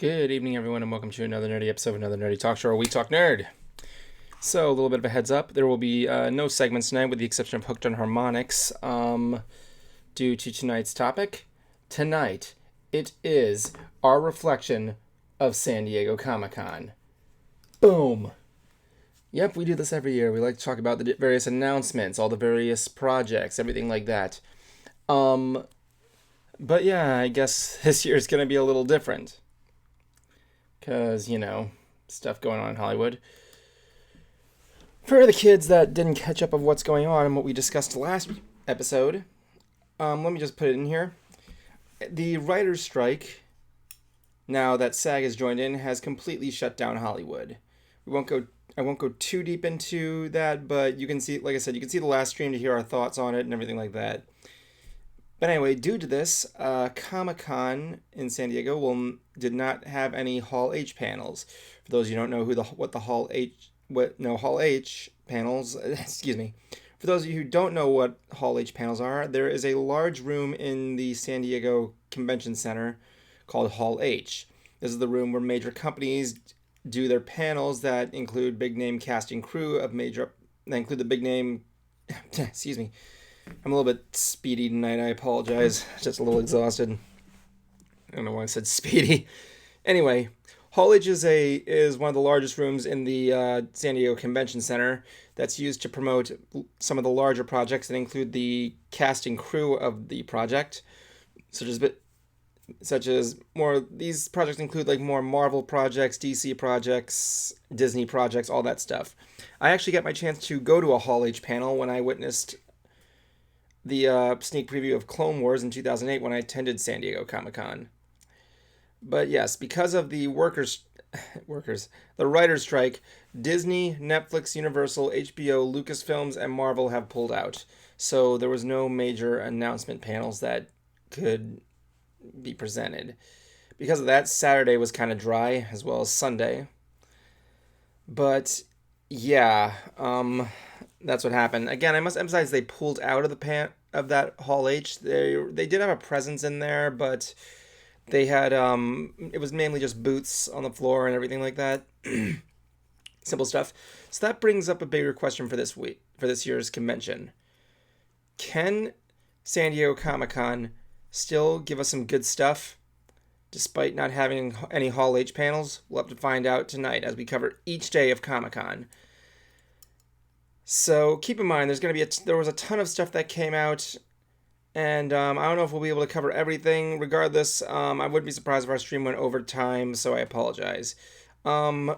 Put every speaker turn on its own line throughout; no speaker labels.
Good evening, everyone, and welcome to another nerdy episode of another Nerdy Talk Show, where we talk nerd. So, a little bit of a heads up, there will be no segments tonight, with the exception of Hooked on Harmonics, due to tonight's topic. Tonight, it is our reflection of San Diego Comic-Con. Boom! Yep, we do this every year. We like to talk about the various announcements, all the various projects, everything like that. But yeah, I guess this year is going to be a little different. Because, stuff going on in Hollywood. For the kids that didn't catch up of what's going on and what we discussed last episode, let me just put it in here. The writer's strike, now that SAG has joined in, has completely shut down Hollywood. I won't go too deep into that, but you can see, like I said, you can see the last stream to hear our thoughts on it and everything like that. But anyway, due to this, Comic-Con in San Diego did not have any Hall H panels. For those of you who don't know what Hall H panels, excuse me. For those of you who don't know what Hall H panels are, there is a large room in the San Diego Convention Center called Hall H. This is the room where major companies do their panels that include big name cast and crew that include the big name, excuse me. I'm a little bit speedy tonight, I apologize. Just a little exhausted. I don't know why I said speedy. Anyway, Hall H is one of the largest rooms in the San Diego Convention Center that's used to promote some of the larger projects that include the cast and crew of the project, these projects include like more Marvel projects, DC projects, Disney projects, all that stuff. I actually got my chance to go to a Hall H panel when I witnessed the sneak preview of Clone Wars in 2008 when I attended San Diego Comic-Con. But yes, because of the the writer's strike, Disney, Netflix, Universal, HBO, Lucasfilms, and Marvel have pulled out. So there was no major announcement panels that could be presented. Because of that, Saturday was kind of dry, as well as Sunday. But yeah, that's what happened. Again, I must emphasize they pulled out of that Hall H. They did have a presence in there, but they had it was mainly just booths on the floor and everything like that. Simple stuff. So that brings up a bigger question for this year's convention. Can San Diego Comic-Con still give us some good stuff despite not having any Hall H panels? We'll have to find out tonight as we cover each day of Comic-Con. So keep in mind, there was a ton of stuff that came out, and I don't know if we'll be able to cover everything. Regardless, I wouldn't be surprised if our stream went over time, so I apologize. The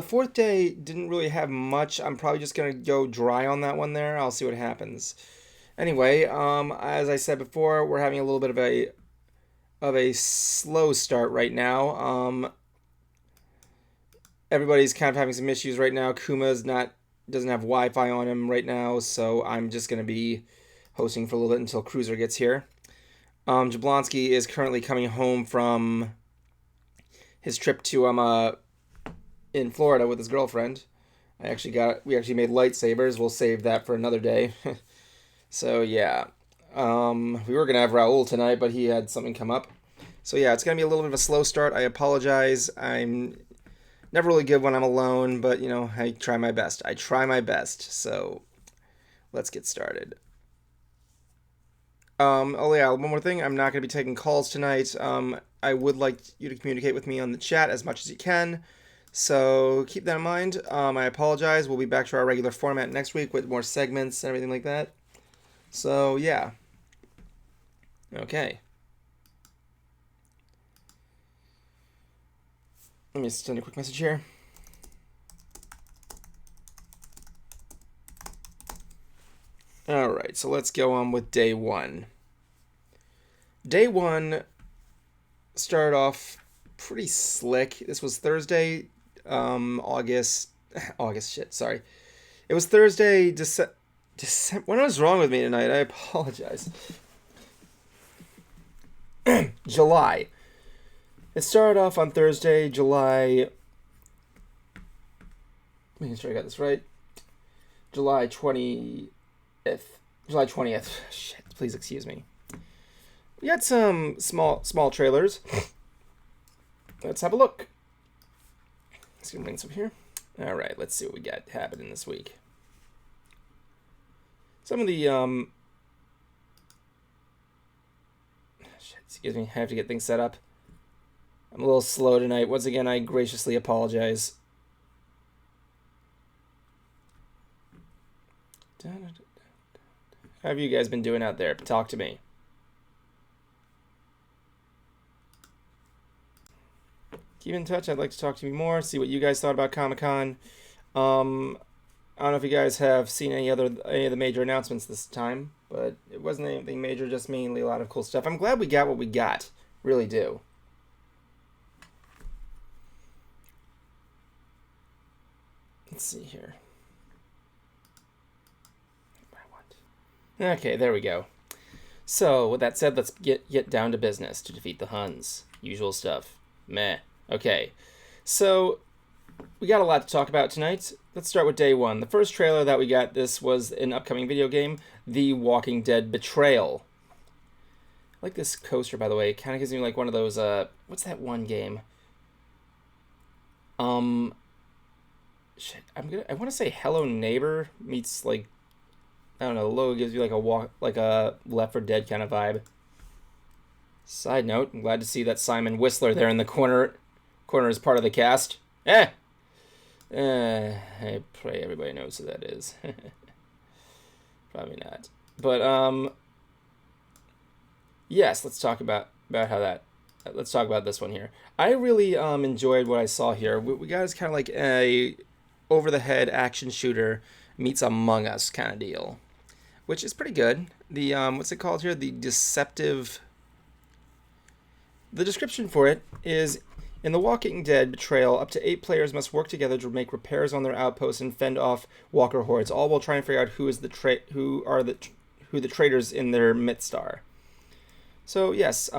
fourth day didn't really have much. I'm probably just going to go dry on that one there. I'll see what happens. Anyway, as I said before, we're having a little bit of a slow start right now. Everybody's kind of having some issues right now. Kuma's doesn't have Wi-Fi on him right now, so I'm just going to be hosting for a little bit until Cruiser gets here. Jablonski is currently coming home from his trip to in Florida with his girlfriend. We actually made lightsabers. We'll save that for another day. So yeah, we were gonna have Raul tonight, but he had something come up. So yeah, it's gonna be a little bit of a slow start. I apologize. I'm never really good when I'm alone, but I try my best. So let's get started. Oh yeah, one more thing. I'm not gonna be taking calls tonight. I would like you to communicate with me on the chat as much as you can. So keep that in mind. I apologize. We'll be back to our regular format next week with more segments and everything like that. So, yeah. Okay. Let me send a quick message here. Alright, so let's go on with day one. Day one started off pretty slick. This was Thursday, August, sorry. It was Thursday, December. What was wrong with me tonight? I apologize. July. It started off on Thursday, July. Making sure I got this right. July 20th. July 20th. Shit, please excuse me. We had some small trailers. let's have a look. Let's bring this up here. All right, let's see what we got happening this week. Some of the excuse me, I have to get things set up. I'm a little slow tonight. Once again, I graciously apologize. How have you guys been doing out there? Talk to me. Keep in touch. I'd like to talk to you more, see what you guys thought about Comic-Con. I don't know if you guys have seen any of the major announcements this time, but it wasn't anything major, just mainly a lot of cool stuff. I'm glad we got what we got. Really do. Let's see here. Okay, there we go. So, with that said, let's get down to business to defeat the Huns. Usual stuff. Meh. Okay. So, we got a lot to talk about tonight. Let's start with day one. The first trailer that we got, this was an upcoming video game, The Walking Dead Betrayal. I like this coaster, by the way. It kind of gives me like one of those, what's that one game? Shit, I want to say Hello Neighbor meets like, I don't know, the logo gives you like a Left 4 Dead kind of vibe. Side note, I'm glad to see that Simon Whistler there in the corner is part of the cast. I pray everybody knows who that is. Probably not. But yes, let's talk about how that. Let's talk about this one here. I really enjoyed what I saw here. We got is kind of like a over-the-head action shooter meets Among Us kind of deal, which is pretty good. The what's it called here? The description for it is, in The Walking Dead Betrayal, up to 8 players must work together to make repairs on their outposts and fend off walker hordes, all while trying to figure out who the traitors in their midst are. So yes,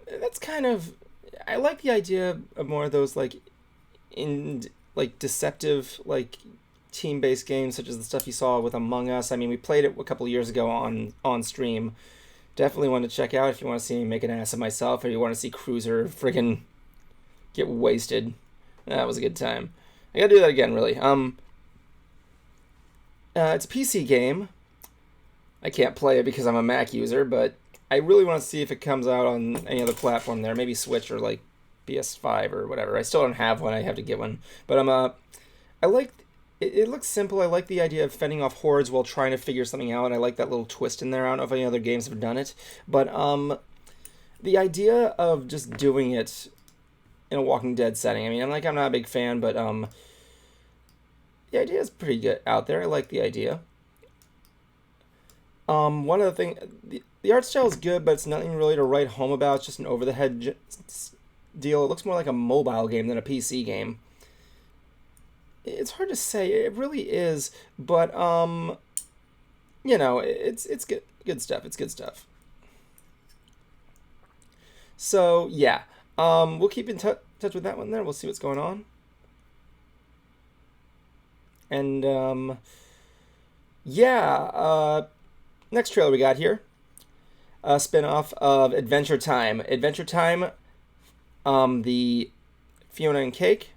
that's kind of, I like the idea of more of those deceptive team-based games, such as the stuff you saw with Among Us. I mean, we played it a couple of years ago on stream. Definitely want to check out if you want to see me make an ass of myself, or you want to see Cruiser friggin' get wasted. That was a good time. I gotta do that again, really. It's a PC game. I can't play it because I'm a Mac user, but I really want to see if it comes out on any other platform there, maybe Switch or like PS5 or whatever. I still don't have one. I have to get one. But I like it looks simple. I like the idea of fending off hordes while trying to figure something out. I like that little twist in there. I don't know if any other games have done it, but the idea of just doing it in a Walking Dead setting. I mean, I'm not a big fan, but the idea is pretty good out there. I like the idea. One of the things, the art style is good, but it's nothing really to write home about. It's just an over-the-head deal. It looks more like a mobile game than a PC game. It's hard to say. It really is, but it's good stuff. It's good stuff. So yeah, we'll keep in touch with that one there. We'll see what's going on. And next trailer we got here, a spin-off of Adventure Time. Adventure Time, the Fiona and Cake.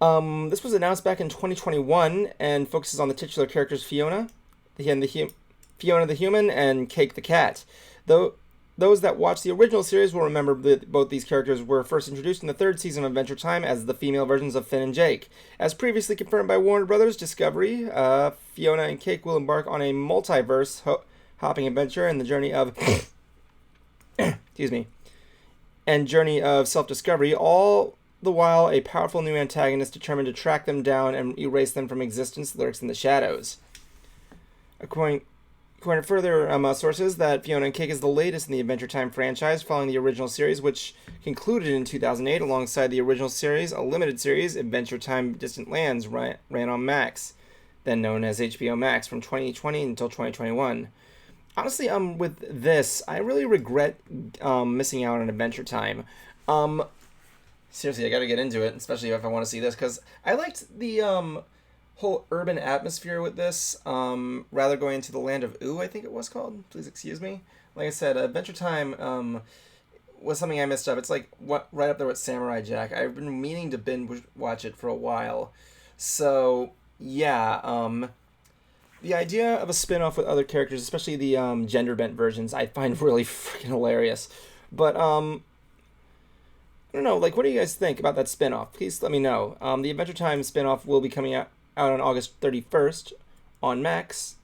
This was announced back in 2021 and focuses on the titular characters Fiona the human, and Cake the cat. Though those that watched the original series will remember that both these characters were first introduced in the 3rd season of Adventure Time as the female versions of Finn and Jake. As previously confirmed by Warner Brothers Discovery, Fiona and Cake will embark on a multiverse hopping adventure in the journey of journey of self-discovery, all the while a powerful new antagonist determined to track them down and erase them from existence lurks in the shadows. According to further sources, that Fiona and Cake is the latest in the Adventure Time franchise, following the original series, which concluded in 2008 alongside the original series. A limited series, Adventure Time Distant Lands, ran on Max, then known as HBO Max, from 2020 until 2021. Honestly, with this, I really regret missing out on Adventure Time. Seriously, I gotta get into it, especially if I want to see this, because I liked the whole urban atmosphere with this. Rather going into the land of Ooh, I think it was called. Please excuse me. Like I said, Adventure Time was something I missed up. It's like what right up there with Samurai Jack. I've been meaning to binge watch it for a while. So yeah, the idea of a spin-off with other characters, especially the gender bent versions, I find really freaking hilarious. But I don't know, like, what do you guys think about that spin-off? Please let me know. The Adventure Time spin-off will be coming out on August 31st on Max.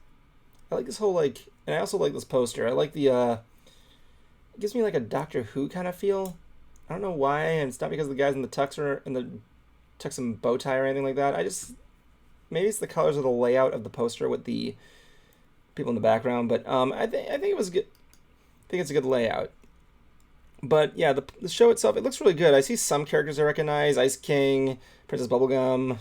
I like this whole, like, and I also like this poster. I like the, it gives me, like, a Doctor Who kind of feel. I don't know why, and it's not because the guys in the tux or in the tux and bow tie or anything like that. I just, maybe it's the colors of the layout of the poster with the people in the background, but I think it was good. I think it's a good layout. But yeah, the show itself, it looks really good. I see some characters I recognize: Ice King, Princess Bubblegum.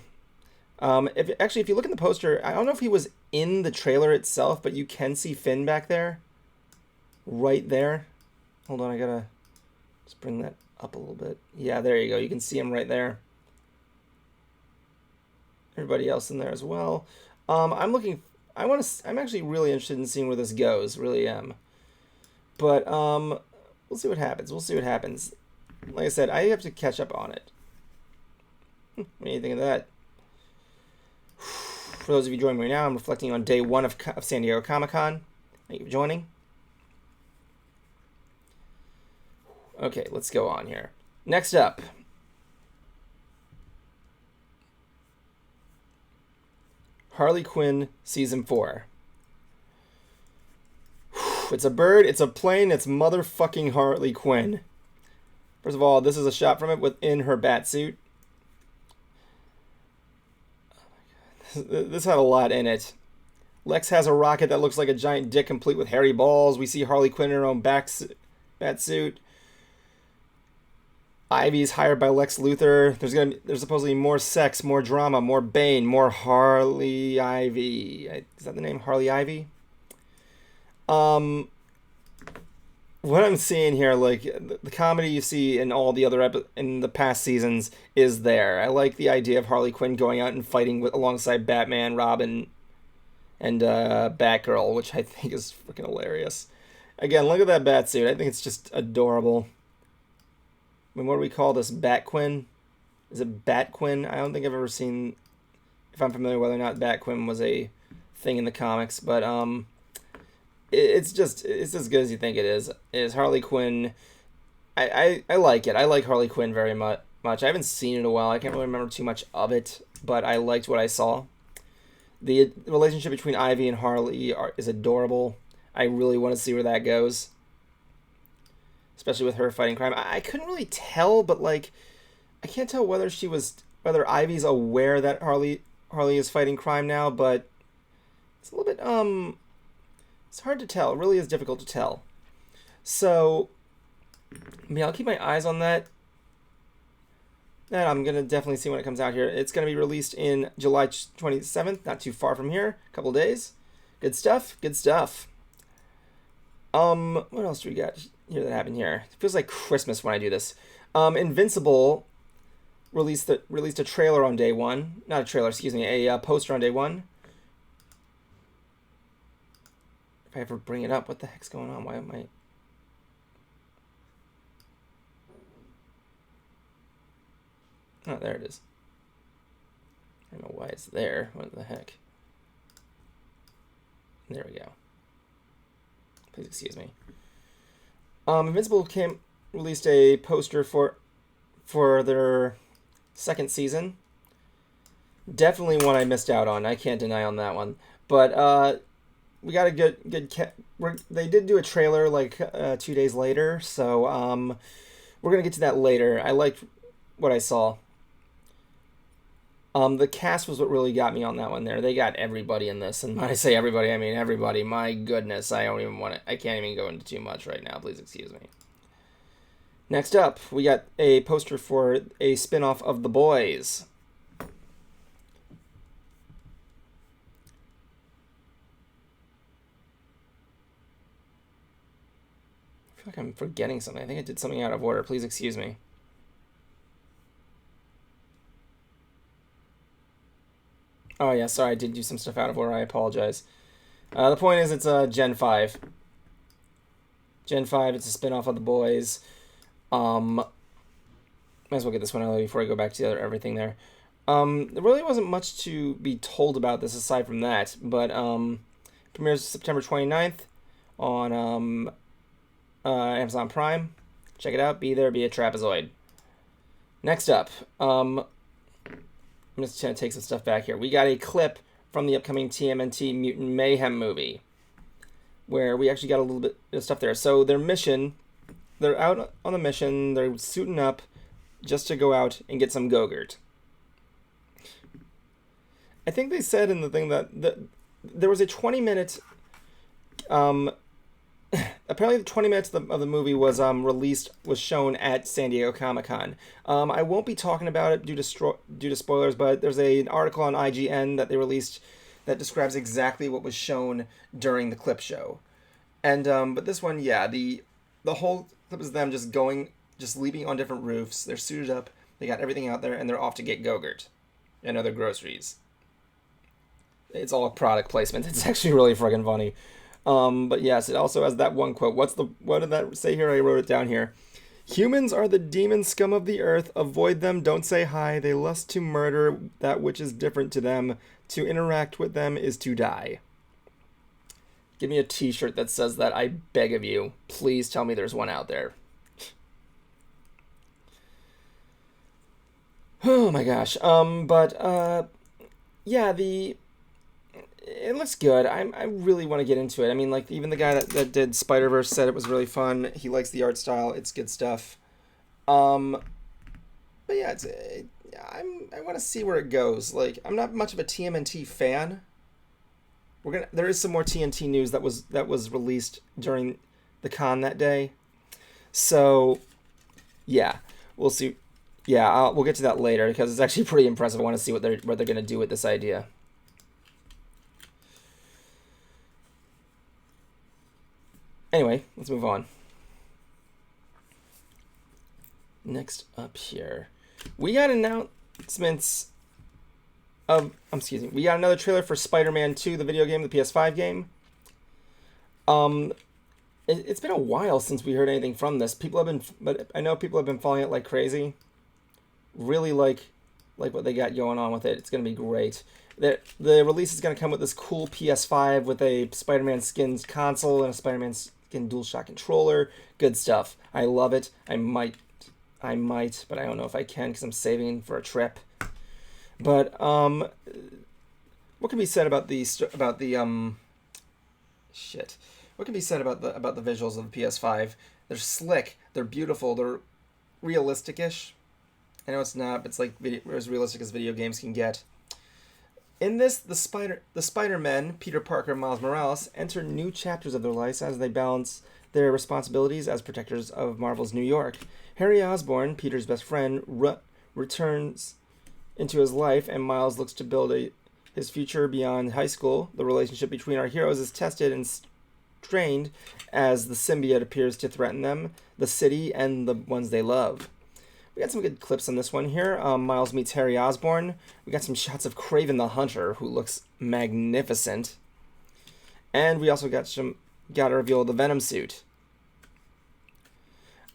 If you look in the poster, I don't know if he was in the trailer itself, but you can see Finn back there, right there. Hold on, I gotta just bring that up a little bit. Yeah, there you go. You can see him right there. Everybody else in there as well. I'm actually really interested in seeing where this goes. Really am. But we'll see what happens. Like I said, I have to catch up on it. What do you think of that? For those of you joining me now, I'm reflecting on day 1 of San Diego Comic-Con. Thank you for joining. Okay, let's go on here. Next up. Harley Quinn Season 4. It's a bird, it's a plane, it's motherfucking Harley Quinn. First of all, this is a shot from it within her bat suit. Oh my God. This had a lot in it. Lex has a rocket that looks like a giant dick complete with hairy balls. We see Harley Quinn in her own bat suit. Ivy's hired by Lex Luthor. There's supposedly more sex, more drama, more Bane, more Harley Ivy. Is that the name? Harley Ivy? What I'm seeing here, like, the comedy you see in all the other in the past seasons is there. I like the idea of Harley Quinn going out and fighting alongside Batman, Robin, and Batgirl, which I think is freaking hilarious. Again, look at that bat suit. I think it's just adorable. I mean, what do we call this? Batquinn? Is it Batquinn? I don't think I've ever seen, if I'm familiar whether or not Batquinn was a thing in the comics, but it's as good as you think it is. Is Harley Quinn? I like it. I like Harley Quinn very much. I haven't seen it in a while. I can't really remember too much of it, but I liked what I saw. The relationship between Ivy and Harley is adorable. I really want to see where that goes, especially with her fighting crime. I couldn't really tell, but like, I can't tell whether Ivy's aware that Harley is fighting crime now, but it's a little bit it's hard to tell. It really is difficult to tell. So, I mean, I'll keep my eyes on that. And I'm going to definitely see when it comes out here. It's going to be released in July 27th, not too far from here. A couple days. Good stuff. What else do we got here that happened here? It feels like Christmas when I do this. Invincible released a trailer on day 1. Not a trailer, excuse me, a poster on day 1. If I ever bring it up, what the heck's going on? Why am I... Oh, there it is. I don't know why it's there. What the heck? There we go. Please excuse me. Invincible released a poster for their second season. Definitely one I missed out on. I can't deny on that one. But we got a good they did do a trailer like 2 days later, so we're gonna get to that later. I liked what I saw. The cast was what really got me on that one there. They got everybody in this, and when I say everybody, I mean everybody. My goodness, I can't even go into too much right now. Please excuse me. Next up, we got a poster for a spin-off of The Boys. I feel like I'm forgetting something. I think I did something out of order. Please excuse me. Oh yeah, sorry, I did do some stuff out of order. I apologize. The point is, it's Gen 5. Gen 5, it's a spin-off of The Boys. Might as well get this one out before I go back to the other everything there. There really wasn't much to be told about this aside from that, but premieres September 29th on Amazon Prime. Check it out. Be there, be a trapezoid. Next up, I'm just going to take some stuff back here. We got a clip from the upcoming TMNT Mutant Mayhem movie, where we actually got a little bit of stuff there. So their mission, they're out on the mission, they're suiting up just to go out and get some Go-Gurt. I think they said in the thing that there was a 20-minute... apparently the 20 minutes of the movie was shown at San Diego Comic-Con. I won't be talking about it due to spoilers, but there's an article on IGN that they released that describes exactly what was shown during the clip show. And but this one, yeah, the whole clip is them just leaping on different roofs. They're suited up, they got everything out there, and they're off to get Go-Gurt and other groceries. It's all product placement. It's actually really friggin' funny. But yes, it also has that one quote. What did that say here? I wrote it down here. Humans are the demon scum of the earth. Avoid them. Don't say hi. They lust to murder that which is different to them. To interact with them is to die. Give me a t-shirt that says that. I beg of you. Please tell me there's one out there. Oh my gosh. Yeah, it looks good. I really want to get into it. I mean, like, even the guy that did Spider-Verse said it was really fun. He likes the art style. It's good stuff. But yeah, I want to see where it goes. Like, I'm not much of a TMNT fan. There is some more TNT news that was released during the con that day. So, yeah, we'll see. Yeah, we'll get to that later because it's actually pretty impressive. I want to see what they're going to do with this idea. Anyway, let's move on. Next up here, we got announcements of, we got another trailer for Spider-Man 2, the video game, the PS5 game. It's been a while since we heard anything from this. But I know people have been following it like crazy. Really like what they got going on with it. It's going to be great. The release is going to come with this cool PS5 with a Spider-Man skins console and a Spider-Man skin DualShock controller. Good stuff. I love it. I might, but I don't know if I can because I'm saving for a trip. But what can be said about the What can be said about the visuals of the PS5? They're slick. They're beautiful. They're realistic-ish. I know it's not, but it's like as realistic as video games can get. In this, the Spider-Men, Peter Parker and Miles Morales, enter new chapters of their lives as they balance their responsibilities as protectors of Marvel's New York. Harry Osborn, Peter's best friend, returns into his life, and Miles looks to build his future beyond high school. The relationship between our heroes is tested and strained as the symbiote appears to threaten them, the city, and the ones they love. We got some good clips on this one here. Miles meets Harry Osborn. We got some shots of Kraven the Hunter, who looks magnificent. And we also got a reveal of the Venom suit.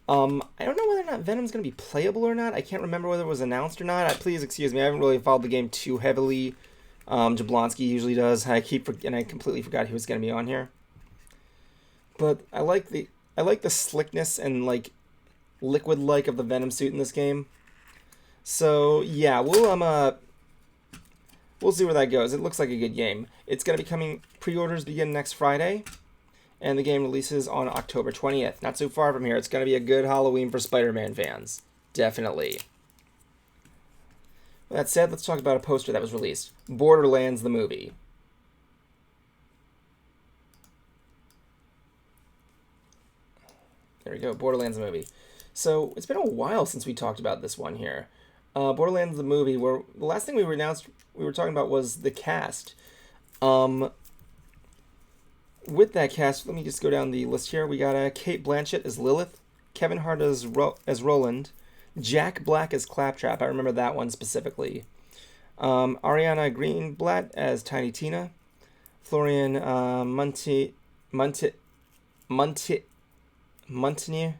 I don't know whether or not Venom's going to be playable or not. I can't remember whether it was announced or not. Please excuse me. I haven't really followed the game too heavily. Jablonski usually does. I completely forgot he was going to be on here. But I like the slickness and like liquid-like of the Venom suit in this game. So yeah, we'll see where that goes. It looks like a good game. It's going to be coming. Pre-orders begin next Friday, and the game releases on October 20th. Not too far from here. It's going to be a good Halloween for Spider-Man fans. Definitely. With that said, let's talk about a poster that was released. Borderlands the movie. There we go, Borderlands the movie. So, it's been a while since we talked about this one here. Borderlands the movie, where the last thing we were talking about was the cast. With that cast, let me just go down the list here. We got Kate Blanchett as Lilith, Kevin Hart as Roland, Jack Black as Claptrap. I remember that one specifically. Ariana Greenblatt as Tiny Tina. Florian Montenier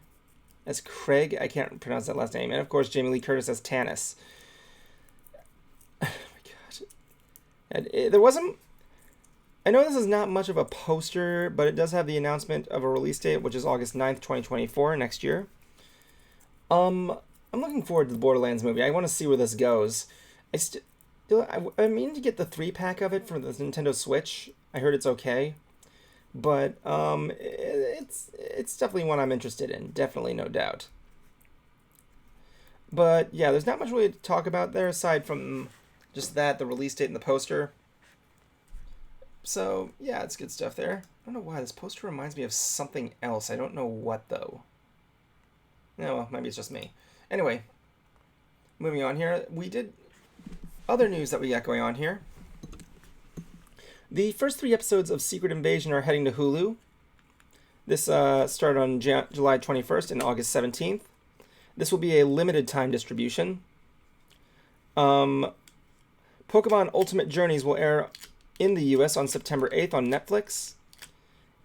as Craig. I can't pronounce that last name. And of course, Jamie Lee Curtis as Tanis. Oh my god. And there wasn't... I know this is not much of a poster, but it does have the announcement of a release date, which is August 9th, 2024, next year. I'm looking forward to the Borderlands movie. I want to see where this goes. I mean to get the 3-pack of it for the Nintendo Switch. I heard it's okay. But it's definitely one I'm interested in. Definitely, no doubt. But yeah, there's not much really to talk about there aside from just that, the release date and the poster. So yeah, it's good stuff there. I don't know why this poster reminds me of something else. I don't know what though. No, well, maybe it's just me. Anyway, moving on here. We did other news that we got going on here. The first 3 episodes of Secret Invasion are heading to Hulu. This started on July 21st and August 17th. This will be a limited time distribution. Pokemon Ultimate Journeys will air in the US on September 8th on Netflix.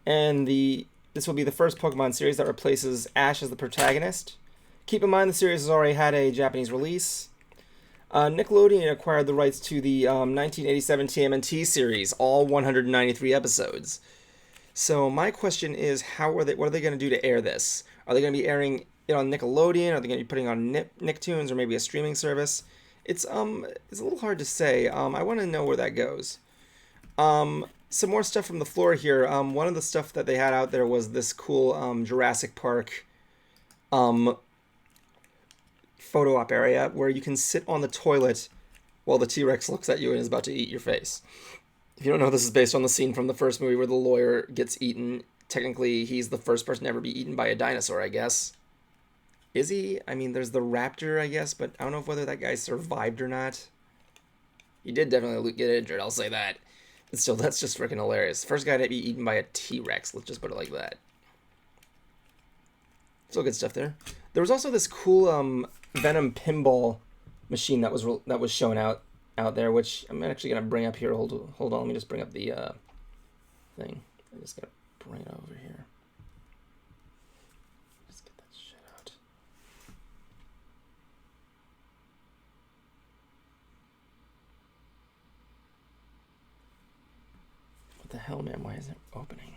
And this will be the first Pokemon series that replaces Ash as the protagonist. Keep in mind the series has already had a Japanese release. Nickelodeon acquired the rights to the 1987 TMNT series, all 193 episodes. So my question is, what are they going to do to air this? Are they going to be airing it on Nickelodeon? Are they going to be putting it on Nicktoons or maybe a streaming service? It's a little hard to say. I want to know where that goes. Some more stuff from the floor here. One of the stuff that they had out there was this cool Jurassic Park photo op area where you can sit on the toilet while the T-Rex looks at you and is about to eat your face. If you don't know, this is based on the scene from the first movie where the lawyer gets eaten. Technically, he's the first person to ever be eaten by a dinosaur, I guess. Is he? I mean, there's the raptor, I guess, but I don't know whether that guy survived or not. He did definitely get injured, I'll say that. But still, that's just freaking hilarious. First guy to be eaten by a T-Rex, let's just put it like that. Still good stuff there. There was also this cool Venom pinball machine that was shown out there, which I'm actually gonna bring up here. Hold on, let me just bring up the thing. I just gotta bring it over here. Let's get that shit out. What the hell, man? Why isn't it opening?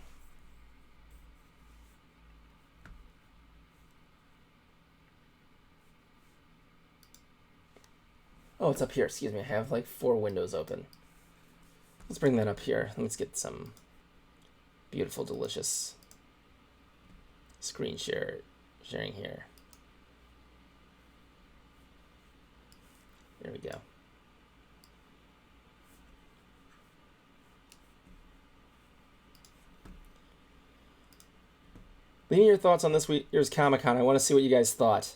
Oh, it's up here. Excuse me. I have like 4 windows open. Let's bring that up here. Let's get some beautiful, delicious screen sharing here. There we go. Leave me your thoughts on this year's Comic-Con. I want to see what you guys thought.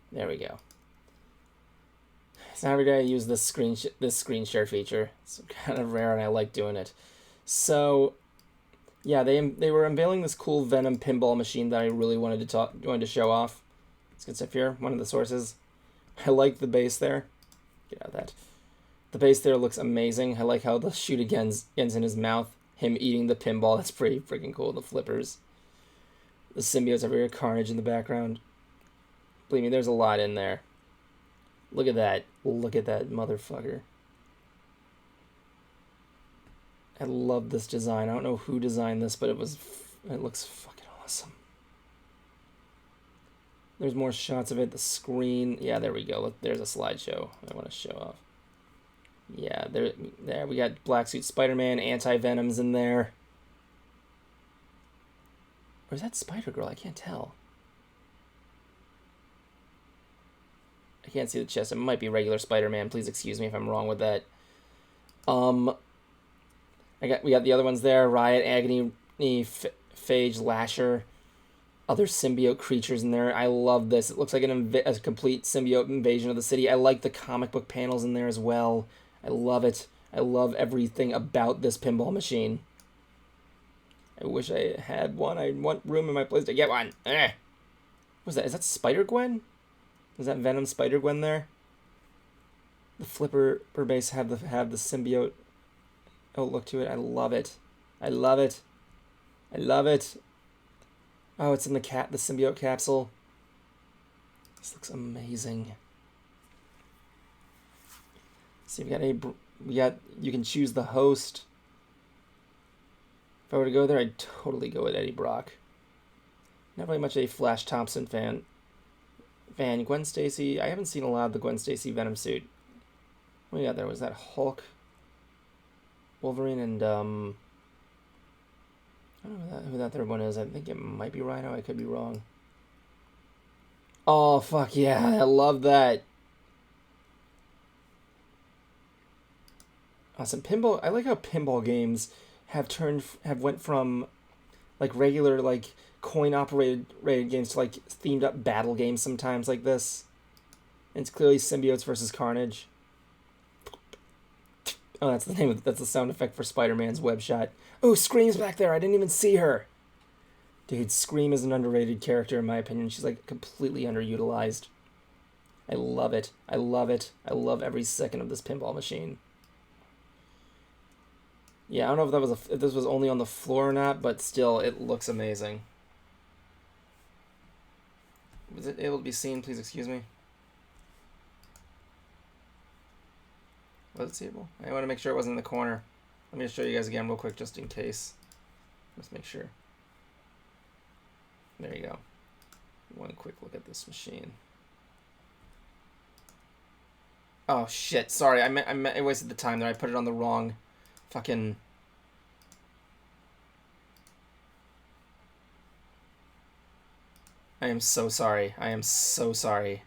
There we go. It's not every day I use this screen share feature. It's kind of rare, and I like doing it. So, yeah, they were unveiling this cool Venom pinball machine that I really wanted to show off. Let's get stuff here. One of the sources. I like the base there. Get out of that. The base there looks amazing. I like how the shoot ends in his mouth. Him eating the pinball. That's pretty freaking cool. The flippers. The symbiotes everywhere. Carnage in the background. Believe me, there's a lot in there. Look at that. Look at that motherfucker. I love this design. I don't know who designed this, but it looks fucking awesome. There's more shots of it. The screen. Yeah, there we go. Look, there's a slideshow I want to show off. Yeah, there we got Black Suit Spider-Man, Anti-Venom's in there. Or is that Spider-Girl? I can't tell. I can't see the chest. It might be regular Spider-Man. Please excuse me if I'm wrong with that. We got the other ones there. Riot, Agony, Phage, Lasher. Other symbiote creatures in there. I love this. It looks like a complete symbiote invasion of the city. I like the comic book panels in there as well. I love it. I love everything about this pinball machine. I wish I had one. I want room in my place to get one. What's that? Is that Spider-Gwen? Is that Venom Spider-Gwen there? The flipper base have the symbiote outlook to it. I love it. I love it. I love it. Oh, it's in the symbiote capsule. This looks amazing. See, you can choose the host. If I were to go there, I'd totally go with Eddie Brock. Not really much a Flash Thompson fan. Gwen Stacy. I haven't seen a lot of the Gwen Stacy Venom suit. What do we got there? Was that Hulk, Wolverine, and I don't know who that third one is. I think it might be Rhino. I could be wrong. Oh, fuck yeah. I love that. Awesome. Pinball. I like how pinball games have went from like regular like coin operated games to like themed up battle games sometimes like this. And it's clearly symbiotes versus Carnage. Oh, that's the sound effect for Spider-Man's web shot. Oh, Scream's back there. I didn't even see her. Dude, Scream is an underrated character in my opinion. She's like completely underutilized. I love it. I love it. I love every second of this pinball machine. Yeah, I don't know if this was only on the floor or not, but still, it looks amazing. Was it able to be seen? Please excuse me. Was it seeable? I want to make sure it wasn't in the corner. Let me just show you guys again real quick just in case. Let's make sure. There you go. One quick look at this machine. Oh shit, sorry. I wasted the time there. I put it on the wrong fucking... I am so sorry. I am so sorry.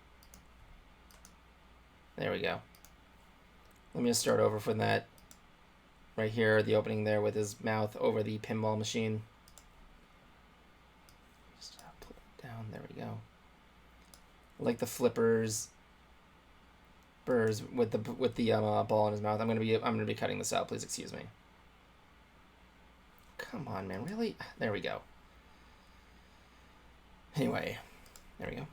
There we go. Let me just start over from that. Right here, the opening there with his mouth over the pinball machine. Just pull it down. There we go. I like the flippers. Burrs with the ball in his mouth. I'm gonna be cutting this out. Please excuse me. Come on, man. Really? There we go. Anyway, there we go.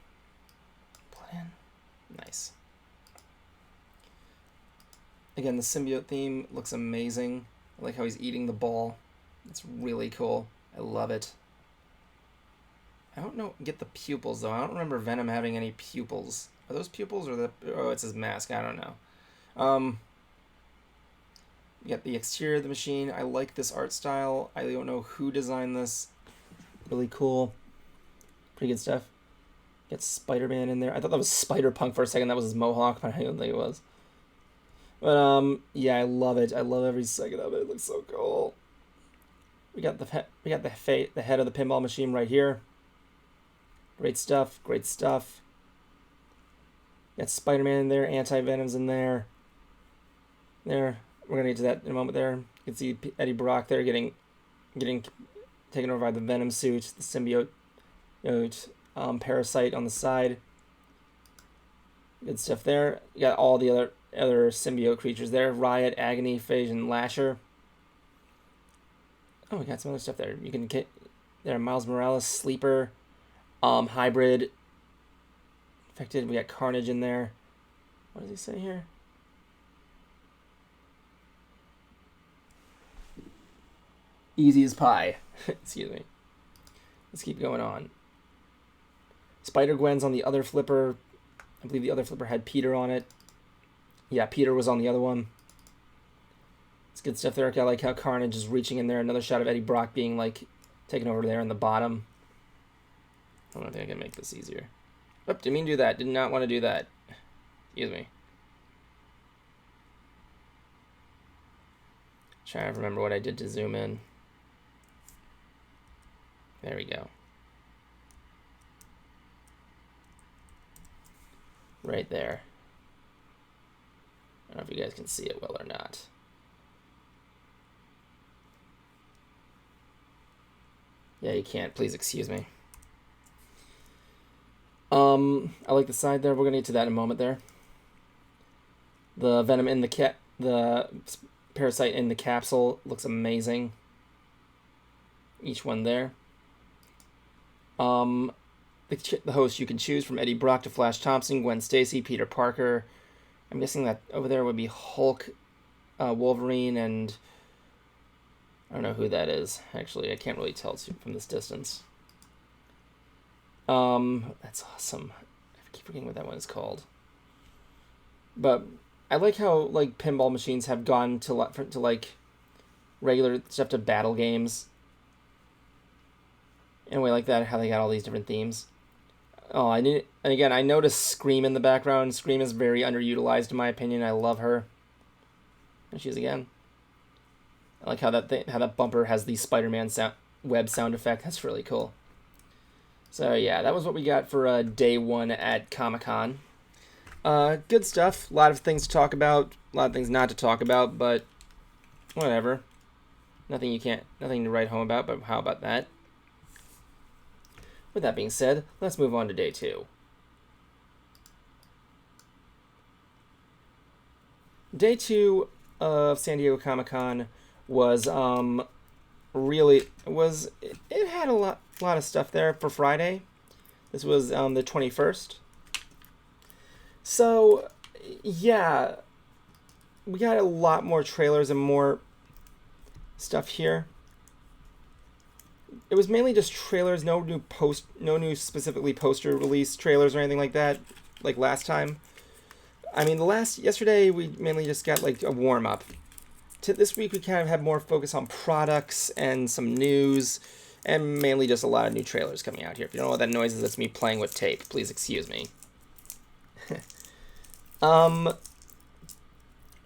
Pull it in. Nice. Again, the symbiote theme looks amazing. I like how he's eating the ball. It's really cool. I love it. I don't get the pupils, though. I don't remember Venom having any pupils. Are those pupils or oh, it's his mask. I don't know. You got the exterior of the machine. I like this art style. I don't know who designed this. Really cool. Pretty good stuff. Got Spider-Man in there. I thought that was Spider-Punk for a second. That was his mohawk, but I don't think it was. But yeah, I love it. I love every second of it. It looks so cool. We got the head of the pinball machine right here. Great stuff. Great stuff. Got Spider-Man in there. Anti-Venom's in there. There. We're gonna get to that in a moment. There. You can see Eddie Brock there getting taken over by the Venom suit. The symbiote, parasite on the side. Good stuff there. You got all the other symbiote creatures there. Riot, Agony, Phage, and Lasher. Oh, we got some other stuff there. You can get there. Miles Morales, Sleeper, Hybrid, Infected. We got Carnage in there. What does he say here? Easy as pie. Excuse me. Let's keep going on. Spider-Gwen's on the other flipper. I believe the other flipper had Peter on it. Yeah, Peter was on the other one. It's good stuff there. I like how Carnage is reaching in there. Another shot of Eddie Brock being like taken over there in the bottom. I don't think I can make this easier. Oh, didn't mean to do that. Did not want to do that. Excuse me. Trying to remember what I did to zoom in. There we go. right there. I don't know if you guys can see it well or not. Yeah, you can't. Please excuse me. I like the side there. We're gonna get to that in a moment there. The venom in the parasite in the capsule looks amazing. Each one there. The host you can choose from Eddie Brock to Flash Thompson, Gwen Stacy, Peter Parker. I'm guessing that over there would be Hulk, Wolverine, and I don't know who that is. Actually, I can't really tell from this distance. That's awesome. I keep forgetting what that one is called. But I like how like pinball machines have gone to like regular stuff to battle games. In a way like that, how they got all these different themes. Oh, and again, I noticed Scream in the background. Scream is very underutilized in my opinion. I love her. There she is again. I like how that bumper has the Spider-Man web sound effect. That's really cool. So yeah, that was what we got for day 1 at Comic-Con. Good stuff. A lot of things to talk about. A lot of things not to talk about, but whatever. Nothing to write home about, but how about that? With that being said, let's move on to day 2. Day 2 of San Diego Comic-Con was it had a lot of stuff there for Friday. This was the 21st. So yeah, we got a lot more trailers and more stuff here. It was mainly just trailers, no new specifically poster release trailers or anything like that, like last time. I mean, yesterday we mainly just got like a warm up. This week we kind of have more focus on products and some news, and mainly just a lot of new trailers coming out here. If you don't know what that noise is, that's me playing with tape. Please excuse me.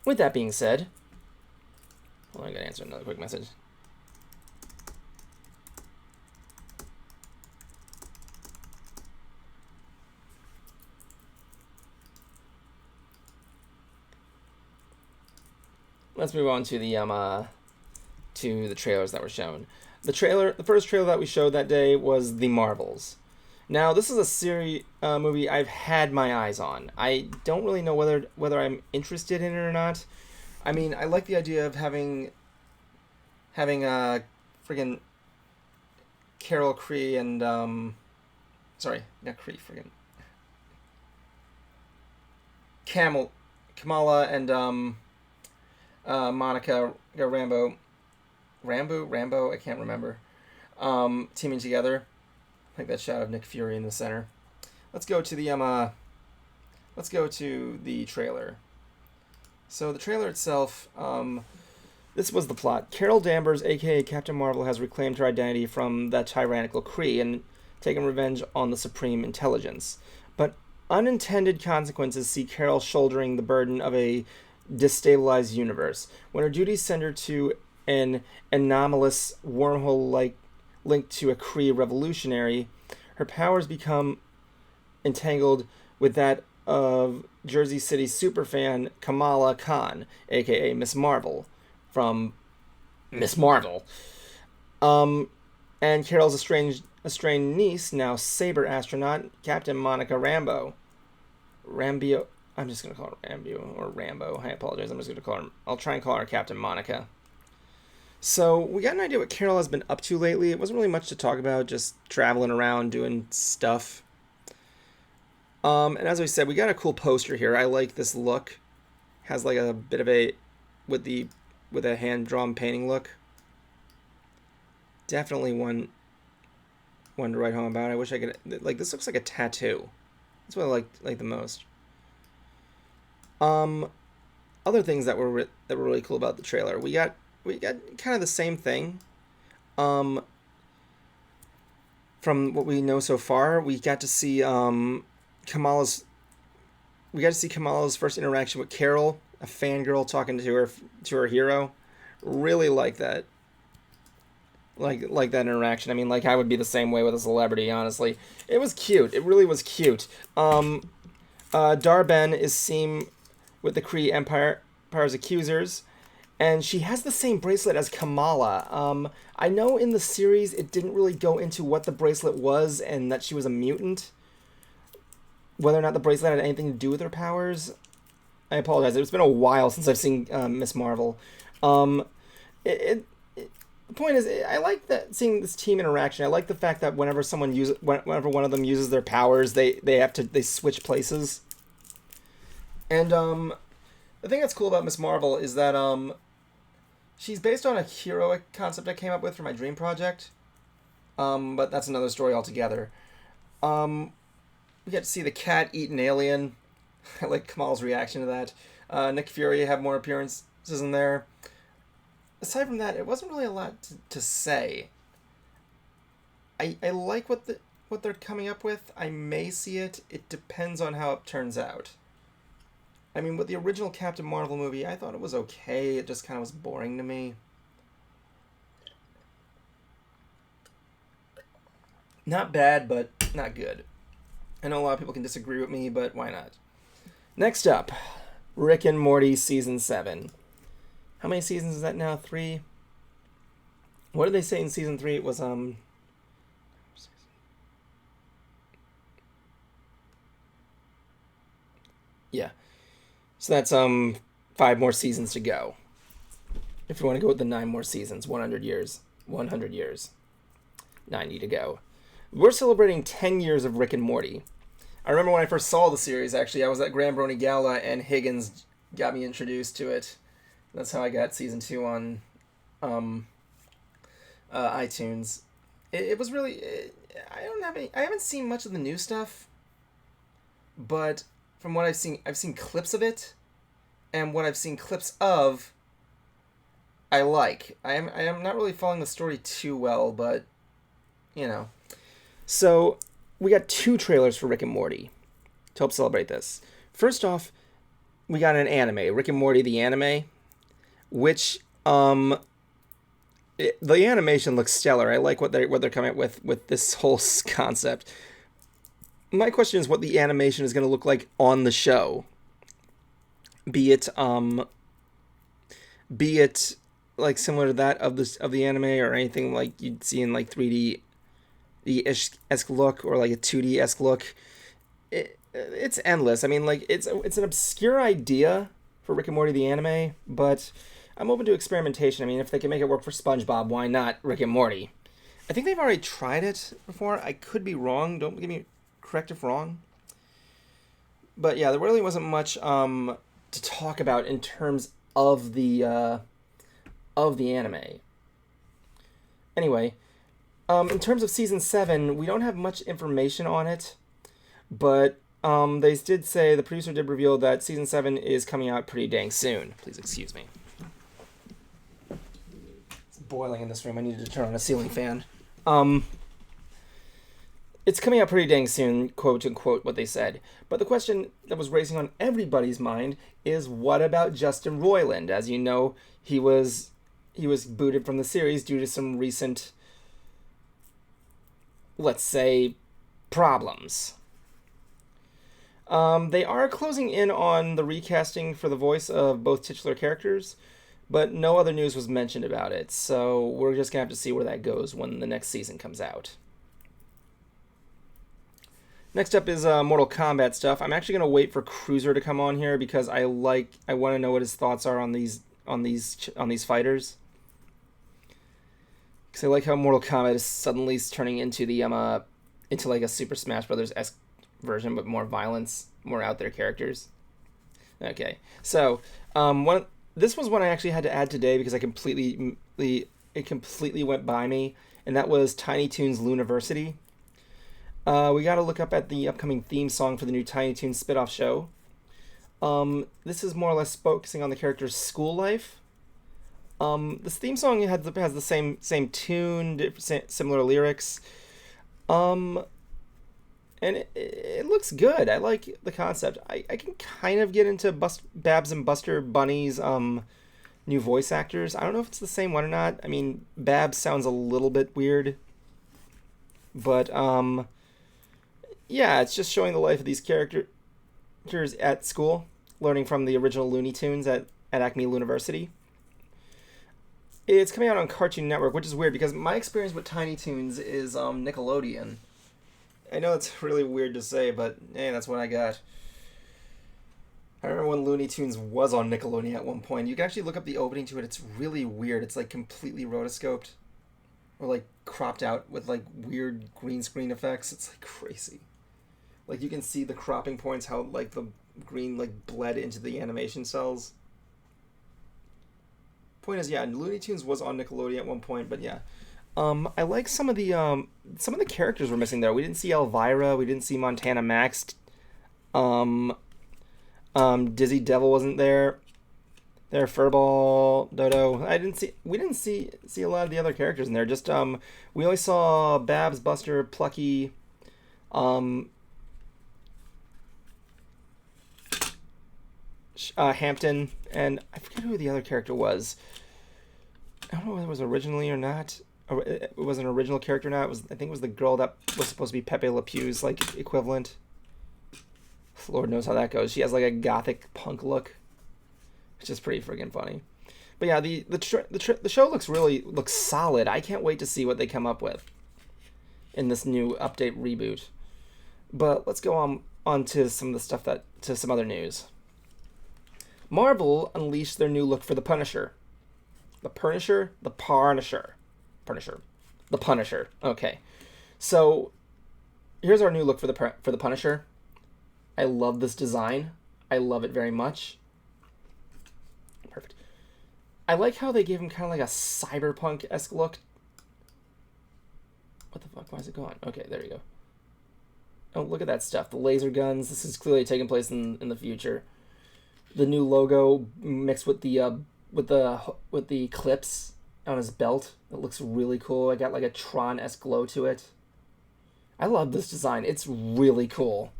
With that being said, hold on, I gotta answer another quick message. Let's move on to the trailers that were shown. The first trailer that we showed that day was The Marvels. Now, this is a movie I've had my eyes on. I don't really know whether I'm interested in it or not. I mean, I like the idea of having friggin' Carol Cree and sorry, not Cree, friggin' Kamala and Monica Rambo, I can't remember. Teaming together. I think that shot of Nick Fury in the center. Let's go to the trailer. So the trailer itself, this was the plot. Carol Danvers, aka Captain Marvel, has reclaimed her identity from the tyrannical Kree and taken revenge on the Supreme Intelligence. But unintended consequences see Carol shouldering the burden of a destabilized universe. When her duties send her to an anomalous wormhole linked to a Kree revolutionary, her powers become entangled with that of Jersey City superfan Kamala Khan, aka Miss Marvel, from Miss Marvel. And Carol's estranged niece, now Saber astronaut, Captain Monica Rambeau. I'm just going to call her Rambo or Rambo. I apologize. I'll try and call her Captain Monica. So we got an idea what Carol has been up to lately. It wasn't really much to talk about, just traveling around doing stuff. And as we said, we got a cool poster here. I like this look. Has like a bit of with a hand-drawn painting look. Definitely one to write home about. I wish I could, like, this looks like a tattoo. That's what I like the most. Other things that were really cool about the trailer. We got kind of the same thing. From what we know so far, we got to see Kamala's first interaction with Carol, a fangirl talking to her hero. Really like that. Like that interaction. I mean, like, I would be the same way with a celebrity, honestly. It was cute. It really was cute. Darben is seen with the Kree Empire's accusers, and she has the same bracelet as Kamala. I know in the series it didn't really go into what the bracelet was and that she was a mutant. Whether or not the bracelet had anything to do with her powers, I apologize. It's been a while since I've seen Miss Marvel. The point is, I like that seeing this team interaction. I like the fact that whenever one of them uses their powers, they switch places. And the thing that's cool about Miss Marvel is that she's based on a heroic concept I came up with for my dream project. But that's another story altogether. We get to see the cat eat an alien. I like Kamal's reaction to that. Nick Fury have more appearances in there. Aside from that, it wasn't really a lot to say. I like what they're coming up with. I may see it. It depends on how it turns out. I mean, with the original Captain Marvel movie, I thought it was okay. It just kind of was boring to me. Not bad, but not good. I know a lot of people can disagree with me, but why not? Next up, Rick and Morty Season 7. How many seasons is that now? 3? What did they say in Season 3? It was, yeah. So that's, 5 more seasons to go. If you want to go with the 9 more seasons, 100 years. 100 years. 90 to go. We're celebrating 10 years of Rick and Morty. I remember when I first saw the series, actually, I was at Grand Brony Gala, and Higgins got me introduced to it. That's how I got Season 2 on iTunes. It was really... I haven't seen much of the new stuff, but from what I've seen clips of it, and what I've seen clips of, I like. I am not really following the story too well, but, you know... So, we got 2 trailers for Rick and Morty to help celebrate this. First off, we got an anime, Rick and Morty the anime, which the animation looks stellar. I like what they're coming up with this whole concept. My question is what the animation is going to look like on the show. Be it like similar to that of the anime or anything like you'd see in like 3D esque look or like a 2D esque look. It's endless. I mean, like it's an obscure idea for Rick and Morty the anime, but I'm open to experimentation. I mean, if they can make it work for SpongeBob, why not Rick and Morty? I think they've already tried it before. I could be wrong. Don't give me correct if wrong. But yeah, there really wasn't much to talk about in terms of the anime. Anyway. In terms of Season 7, we don't have much information on it, but they did say, the producer did reveal that Season 7 is coming out pretty dang soon. Please excuse me. It's boiling in this room. I needed to turn on a ceiling fan. It's coming out pretty dang soon, quote unquote, what they said. But the question that was racing on everybody's mind is, what about Justin Roiland? As you know, he was booted from the series due to some recent... let's say, problems. They are closing in on the recasting for the voice of both titular characters, but no other news was mentioned about it, so we're just going to have to see where that goes when the next season comes out. Next up is Mortal Kombat stuff. I'm actually going to wait for Cruiser to come on here because I want to know what his thoughts are on these fighters. Because I like how Mortal Kombat is suddenly turning into into like a Super Smash Brothers-esque version, but more violence, more out there characters. Okay, so this was one I actually had to add today because it completely went by me, and that was Tiny Toons Luniversity. We got to look up at the upcoming theme song for the new Tiny Toons spin-off show. This is more or less focusing on the character's school life. This theme song has the same tune, similar lyrics, and it looks good. I like the concept. I can kind of get into Babs and Buster Bunny's new voice actors. I don't know if it's the same one or not. I mean, Babs sounds a little bit weird, but yeah, it's just showing the life of these characters. characters at school, learning from the original Looney Tunes at Acme University. It's coming out on Cartoon Network, which is weird because my experience with Tiny Toons is Nickelodeon. I know it's really weird to say, but hey, that's what I got. I remember when Looney Tunes was on Nickelodeon at one point. You can actually look up the opening to it. It's really weird. It's like completely rotoscoped or like cropped out with like weird green screen effects. It's like crazy. Like you can see the cropping points, how like the green like bled into the animation cells. Point is, yeah, Looney Tunes was on Nickelodeon at one point, but yeah. I like some of the characters were missing there. We didn't see Elvira. We didn't see Montana Max. Dizzy Devil wasn't there. There, Furball, Dodo. We didn't see a lot of the other characters in there. Just we only saw Babs, Buster, Plucky, Hampton, and I forget who the other character was. I don't know whether it was originally or not. It was an original character or not. I think it was the girl that was supposed to be Pepe Le Pew's like equivalent. Lord knows how that goes. She has like a gothic punk look, which is pretty friggin' funny. But yeah, the show looks solid. I can't wait to see what they come up with in this new update reboot. But let's go on to some of the stuff to some other news. Marvel unleashed their new look for the Punisher. The Punisher. Okay, so here's our new look for the Punisher. I love this design. I love it very much. Perfect. I like how they gave him kind of like a cyberpunk-esque look. What the fuck? Why is it gone? Okay, there you go. Oh, look at that stuff. The laser guns. This is clearly taking place in the future. The new logo mixed with the clips on his belt. It looks really cool. I got like a Tron-esque glow to it. I love this design. It's really cool.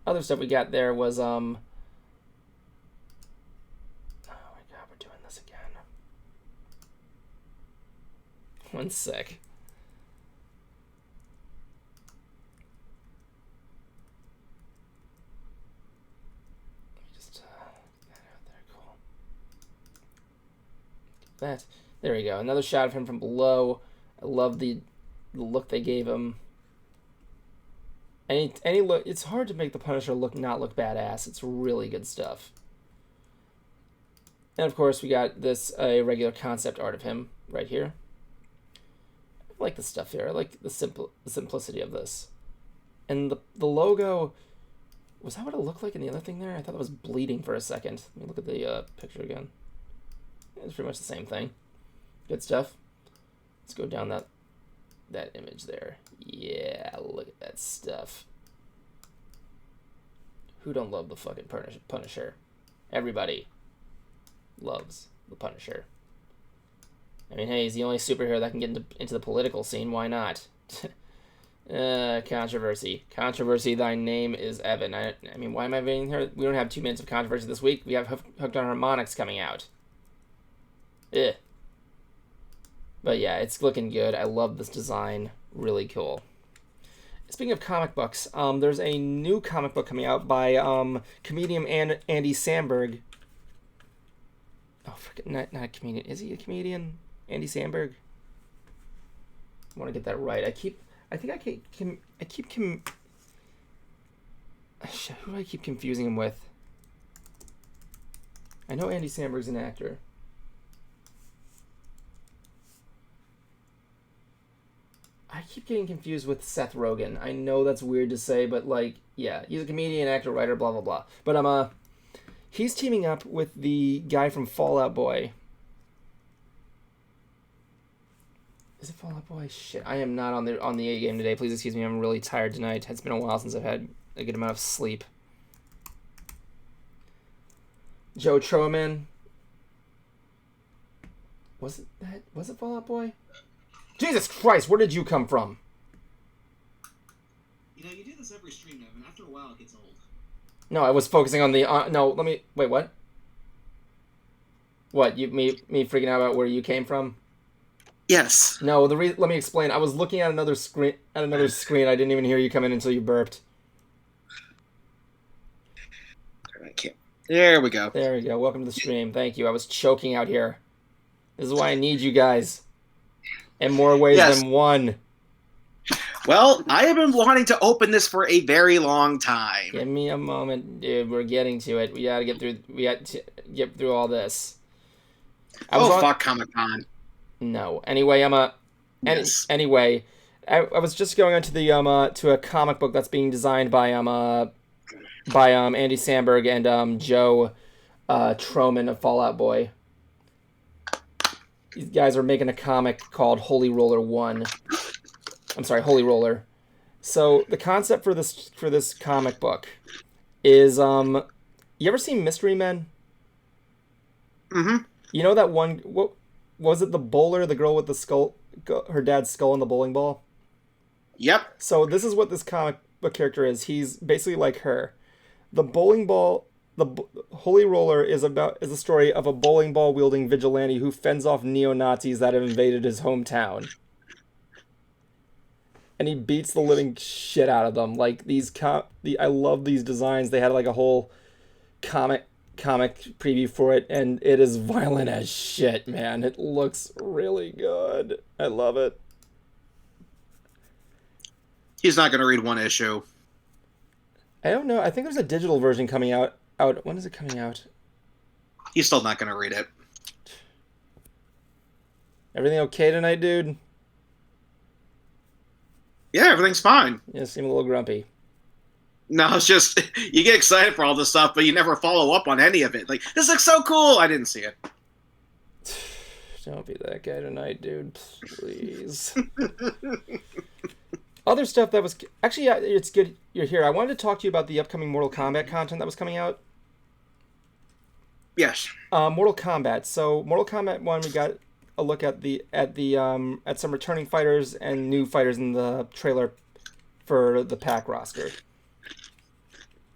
Other stuff we got there was oh my god, we're doing this again. One sec. Let me just get that out there. Cool. That. There we go. Another shot of him from below. I love the look they gave him. Any look, it's hard to make the Punisher not look badass. It's really good stuff. And of course, we got this regular concept art of him right here. I like the stuff here. I like the simplicity of this. And the logo, was that what it looked like in the other thing there? I thought it was bleeding for a second. Let me look at the picture again. It's pretty much the same thing. Good stuff. Let's go down that image there. Yeah, look at that stuff. Who don't love the fucking Punisher? Everybody loves the Punisher. I mean, hey, he's the only superhero that can get into the political scene. Why not? Controversy. Controversy, thy name is Evan. I mean, why am I being here? We don't have 2 minutes of controversy this week. We have Hooked on Harmonics coming out. Ugh. But yeah, it's looking good. I love this design. Really cool. Speaking of comic books, there's a new comic book coming out by comedian Andy Samberg. Oh, not a comedian. Is he a comedian? Andy Samberg? I want to get that right. Who do I keep confusing him with? I know Andy Samberg's an actor. I keep getting confused with Seth Rogen. I know that's weird to say, but like, yeah, he's a comedian, actor, writer, blah blah blah. But he's teaming up with the guy from Fall Out Boy. Is it Fall Out Boy? Shit, I am not on the A game today. Please excuse me. I'm really tired tonight. It's been a while since I've had a good amount of sleep. Joe Troman. Was it Fall Out Boy? Jesus Christ, where did you come from?
You know, you do this every stream, Evan. After a while, it gets old.
No, I was focusing on the... no, let me... Wait, what? What, me freaking out about where you came from?
Yes.
No, let me explain. I was looking at another screen. I didn't even hear you come in until you burped.
There we go.
There we go. Welcome to the stream. Thank you. I was choking out here. This is why I need you guys. In more ways
Yes.
than one.
Well, I have been wanting to open this for a very long time.
Give me a moment, dude. We're getting to it. We gotta get through. We got to get through all this.
Fuck Comic-Con.
No. Anyway,
Yes.
Anyway, I was just going on to the to a comic book that's being designed by Andy Samberg and Joe Troman of Fallout Boy. These guys are making a comic called Holy Roller 1. I'm sorry, Holy Roller. So the concept for this comic book is you ever seen Mystery Men?
Mm-hmm.
You know that one, what was it, the bowler, the girl with the skull, her dad's skull and the bowling ball?
Yep.
So this is what this comic book character is. He's basically like her. The bowling ball, Holy Roller is the story of a bowling ball wielding vigilante who fends off neo-Nazis that have invaded his hometown. And he beats the living shit out of them. Like I love these designs. They had like a whole comic preview for it, and it is violent as shit, man. It looks really good. I love it.
He's not going to read one issue.
I don't know. I think there's a digital version coming out. When is it coming out?
He's still not going to read it.
Everything okay tonight, dude?
Yeah, everything's fine.
You seem a little grumpy.
No, it's just, you get excited for all this stuff, but you never follow up on any of it. Like, this looks so cool! I didn't see it.
Don't be that guy tonight, dude. Please. Other stuff that was... Actually, yeah, it's good you're here. I wanted to talk to you about the upcoming Mortal Kombat content that was coming out.
Yes.
Mortal Kombat. So, Mortal Kombat 1, we got a look at some returning fighters and new fighters in the trailer for the pack roster.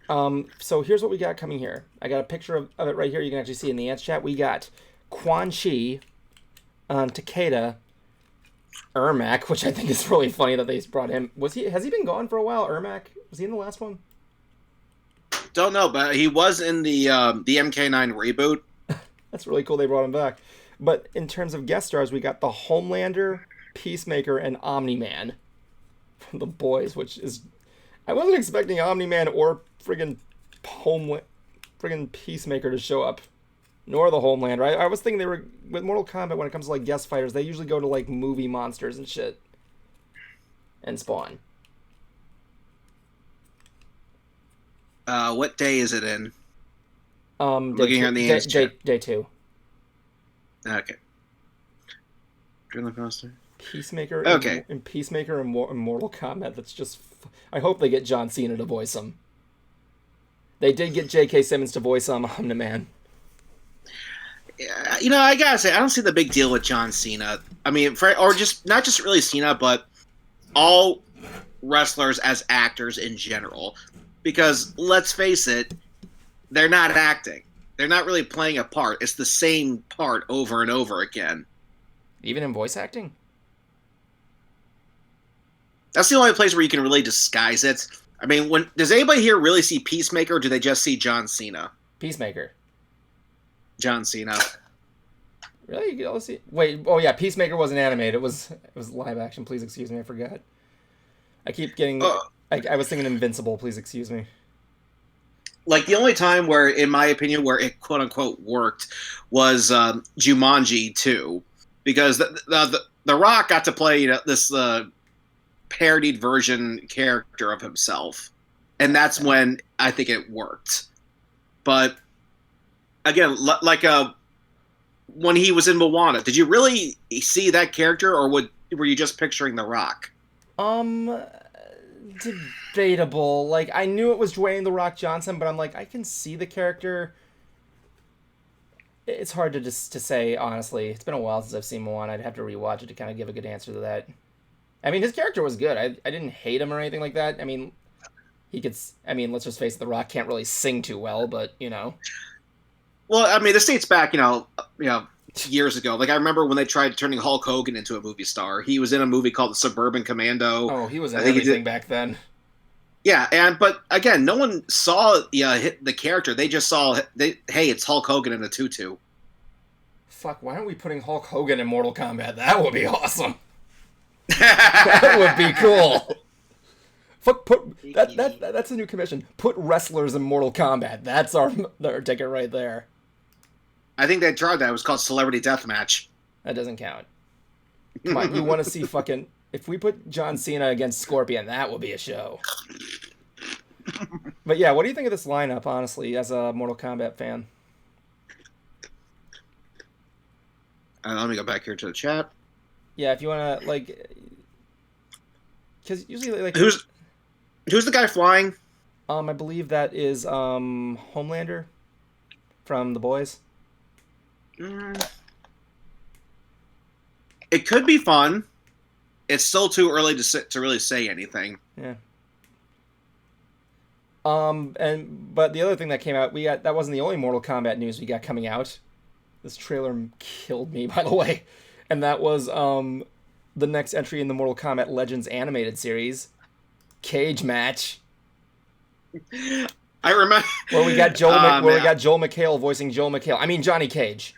So here's what we got coming here. I got a picture of it right here. You can actually see in the Ants chat. We got Quan Chi, Takeda, Ermac, which I think is really funny that they brought him. Has he been gone for a while, Ermac? Was he in the last one?
Don't know, but he was in the MK9 reboot.
That's really cool they brought him back. But in terms of guest stars, we got the Homelander, Peacemaker, and Omni-Man from The Boys, which is... I wasn't expecting Omni-Man or friggin' Peacemaker to show up. Nor the Homelander. I was thinking they were... With Mortal Kombat, when it comes to, like, guest fighters, they usually go to, like, movie monsters and shit. And Spawn.
What day is it in?
Looking
on the Ants chat.
Day 2.
Okay. Journal poster.
Peacemaker.
Okay.
And Peacemaker and Mortal Kombat. That's just... I hope they get John Cena to voice him. They did get J.K. Simmons to voice Omni-Man.
Yeah, I gotta say, I don't see the big deal with John Cena. I mean, not just really Cena, but all wrestlers as actors in general. Because, let's face it, they're not acting. They're not really playing a part. It's the same part over and over again.
Even in voice acting?
That's the only place where you can really disguise it. I mean, does anybody here really see Peacemaker, or do they just see John Cena?
Peacemaker.
John Cena.
Really? You can all see... Wait, oh yeah, Peacemaker wasn't animated. It was live action. Please excuse me, I forgot. I keep getting... I was thinking Invincible, please excuse me.
Like, the only time where, in my opinion, where it quote-unquote worked was Jumanji 2. Because the Rock got to play, this parodied version character of himself. And that's when I think it worked. But, again, when he was in Moana, did you really see that character, or were you just picturing The Rock?
Debatable. Like, I knew it was Dwayne The Rock Johnson, but I'm like, I can see the character. It's hard to say, honestly. It's been a while since I've seen Moana. I'd have to rewatch it to kind of give a good answer to that. I mean, his character was good. I didn't hate him or anything like that. I mean, let's just face it, The Rock can't really sing too well, but,
Well, I mean, this dates back, years ago. Like, I remember when they tried turning Hulk Hogan into a movie star. He was in a movie called The Suburban Commando.
Oh, he was in everything back then.
Yeah, but again, no one saw the character. They just saw, hey, it's Hulk Hogan in a tutu.
Fuck, why aren't we putting Hulk Hogan in Mortal Kombat? That would be awesome. That would be cool. Fuck, that's a new commission. Put wrestlers in Mortal Kombat. That's our ticket right there.
I think they tried that. It was called Celebrity Deathmatch.
That doesn't count. Come on, you want to see fucking... If we put John Cena against Scorpion, that would be a show. But yeah, what do you think of this lineup, honestly, as a Mortal Kombat fan?
Let me go back here to the chat.
Yeah, if you want to, like... Because usually, like...
Who's the guy flying?
I believe that is Homelander from The Boys.
It could be fun. It's still too early to really say anything.
Yeah. But the other thing that came out, that wasn't the only Mortal Kombat news we got coming out. This trailer killed me, by the way. And that was the next entry in the Mortal Kombat Legends animated series, Cage Match.
I remember
where we got Joel McHale voicing Joel McHale. I mean Johnny Cage.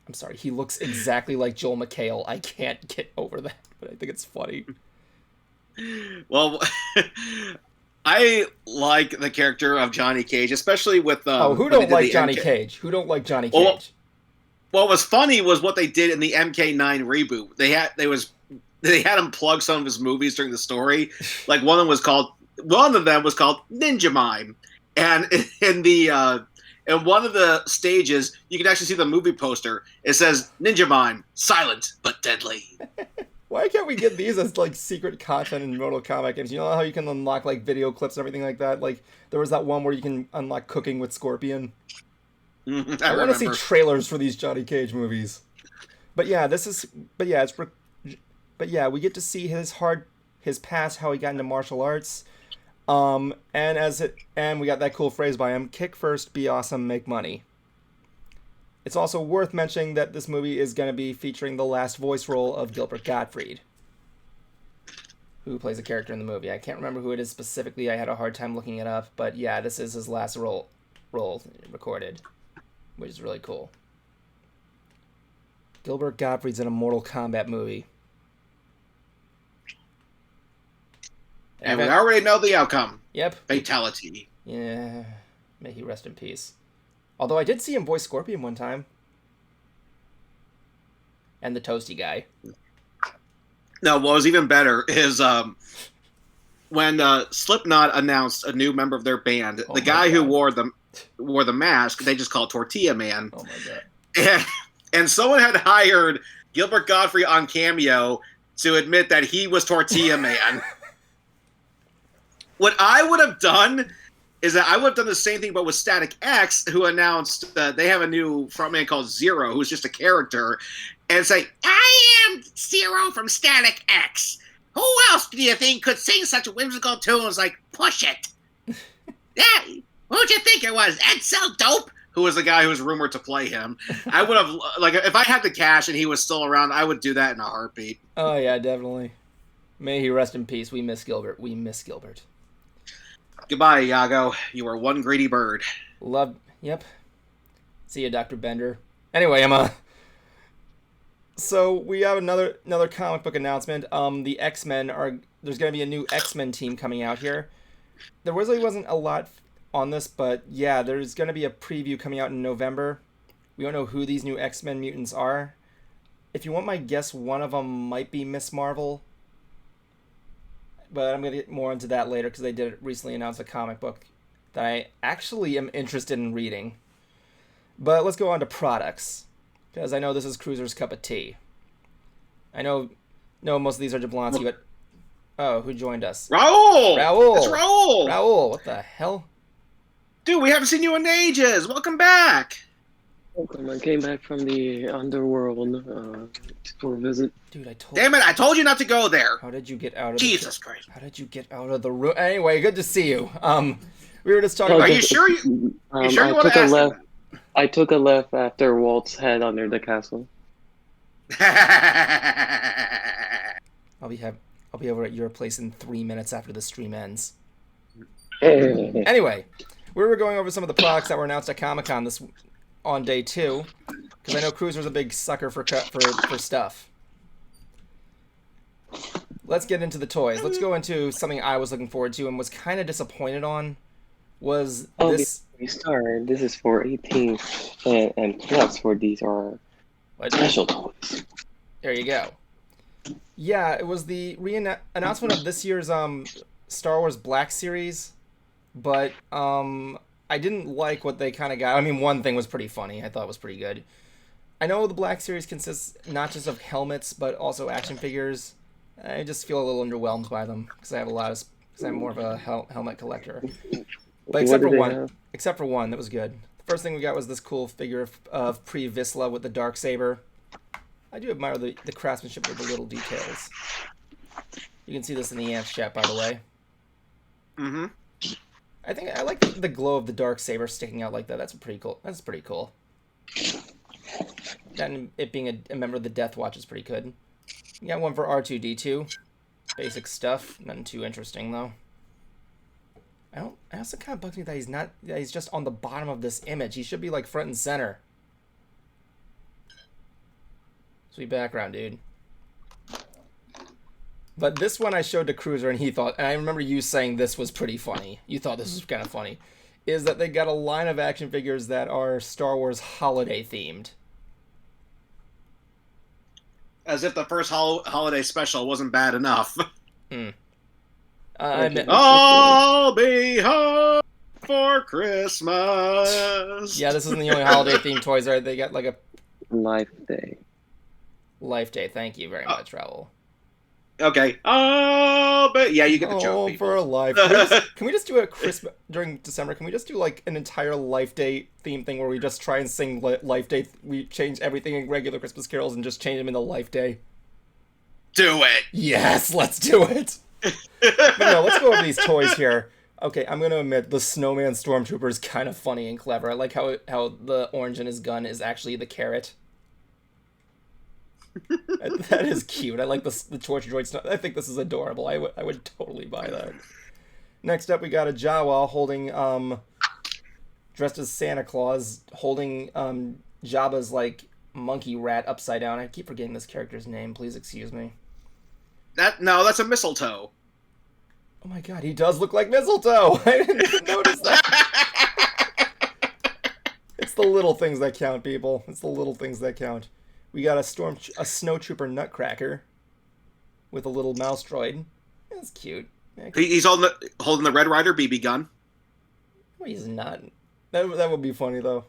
I'm sorry, he looks exactly like Joel McHale. I can't get over that, but I think it's funny.
Well, I like the character of Johnny Cage, especially with
who don't like Johnny Cage? Who don't like Johnny Cage?
What was funny was what they did in the MK9 reboot. They had him plug some of his movies during the story. Like one of them was called Ninja Mime, and in one of the stages, you can actually see the movie poster. It says, Ninja Mime, silent but deadly.
Why can't we get these as, like, secret content in Mortal Kombat games? You know how you can unlock, like, video clips and everything like that? Like, there was that one where you can unlock cooking with Scorpion. I want to see trailers for these Johnny Cage movies. But yeah, we get to see his past, how he got into martial arts. And we got that cool phrase by him, kick first, be awesome, make money. It's also worth mentioning that this movie is going to be featuring the last voice role of Gilbert Gottfried, who plays a character in the movie. I can't remember who it is specifically. I had a hard time looking it up, but yeah, this is his last role recorded, which is really cool. Gilbert Gottfried's in a Mortal Kombat movie.
And we already know the outcome.
Yep.
Fatality.
Yeah. May he rest in peace. Although I did see him voice Scorpion one time. And the Toasty guy.
No, what was even better is when Slipknot announced a new member of their band, the guy who wore the mask, they just called Tortilla Man.
Oh my god.
And someone had hired Gilbert Gottfried on Cameo to admit that he was Tortilla Man. What I would have done is that I would have done the same thing, but with Static X, who announced they have a new frontman called Zero, who's just a character, and say, I am Zero from Static X. Who else do you think could sing such whimsical tunes like Push It? Yeah, who'd you think it was? Edsel Dope? Who was the guy who was rumored to play him. I would have, like, if I had the cash and he was still around, I would do that in a heartbeat.
Oh, yeah, definitely. May he rest in peace. We miss Gilbert.
Goodbye, Iago. You are one greedy bird.
Yep. See you, Dr. Bender. Anyway, Emma. So we have another comic book announcement. The X-Men there's going to be a new X-Men team coming out here. There really wasn't a lot on this, but yeah, there's going to be a preview coming out in November. We don't know who these new X-Men mutants are. If you want my guess, one of them might be Miss Marvel. But I'm going to get more into that later because they did recently announce a comic book that I actually am interested in reading. But let's go on to products, because I know this is Cruiser's cup of tea. I know most of these are Jablonski, but... Oh, who joined us?
Raul! It's Raul!
Raul, what the hell?
Dude, we haven't seen you in ages! Welcome back!
Welcome. I came back from the underworld for a visit.
Dude,
Damn it, I told you not to go there!
How did you get out of
Jesus Christ.
How did you get out of the room? Anyway, good to see you. We were just talking
Are
about...
you sure you want to ask
left. I took a left after Walt's head under the castle.
I'll be over at your place in 3 minutes after the stream ends. Anyway, we were going over some of the products that were announced at Comic-Con on day 2, because I know Cruiser's a big sucker for stuff. Let's get into the toys. Let's go into something I was looking forward to and was kind of disappointed on. Was this?
We start. This is for 18, and plus for these are special toys.
There you go. Yeah, it was the announcement of this year's Star Wars Black Series, but I didn't like what they kind of got. I mean, one thing was pretty funny. I thought it was pretty good. I know the Black Series consists not just of helmets, but also action figures. I just feel a little underwhelmed by them because I have because I'm more of a helmet collector. But except for one, that was good. The first thing we got was this cool figure of Pre Vizsla with the Darksaber. I do admire the craftsmanship with the little details. You can see this in the Ants chat, by the way. Mm-hmm. I think I like the glow of the Darksaber sticking out like that. That's pretty cool. That's pretty cool. And it being a member of the Death Watch is pretty good. You got one for R2-D2. Basic stuff. Nothing too interesting, though. I also kind of bugs me that he's just on the bottom of this image. He should be, like, front and center. Sweet background, dude. But this one I showed to Cruiser, and I remember you saying this was pretty funny. You thought this was kind of funny. Is that they got a line of action figures that are Star Wars holiday themed.
As if the first holiday special wasn't bad enough.
I'll
be home for Christmas.
Yeah, this isn't the only holiday themed toys, right? They got like a
Life Day.
Life Day. Thank you very much, Raul.
Okay. But yeah, you get the joke.
Oh, for a life. Can we just do a Christmas during December? Can we just do like an entire Life Day theme thing where we just try and sing Life Day? We change everything in regular Christmas carols and just change them into Life Day.
Do it.
Yes, let's do it. But no, let's go over these toys here. Okay, I'm gonna admit the Snowman Stormtrooper is kind of funny and clever. I like how the orange in his gun is actually the carrot. That is cute. I like the torch droid. I think this is adorable. I would totally buy that. Next up, we got a Jawa holding dressed as Santa Claus, holding Jabba's like monkey rat upside down. I keep forgetting this character's name. Please excuse me.
That's a mistletoe.
Oh my god, he does look like mistletoe. I didn't even notice that. It's the little things that count, people. It's the little things that count. We got a snowtrooper Nutcracker with a little mouse droid. That's cute.
He's holding the Red Ryder BB gun.
Well, he's not. That would be funny though.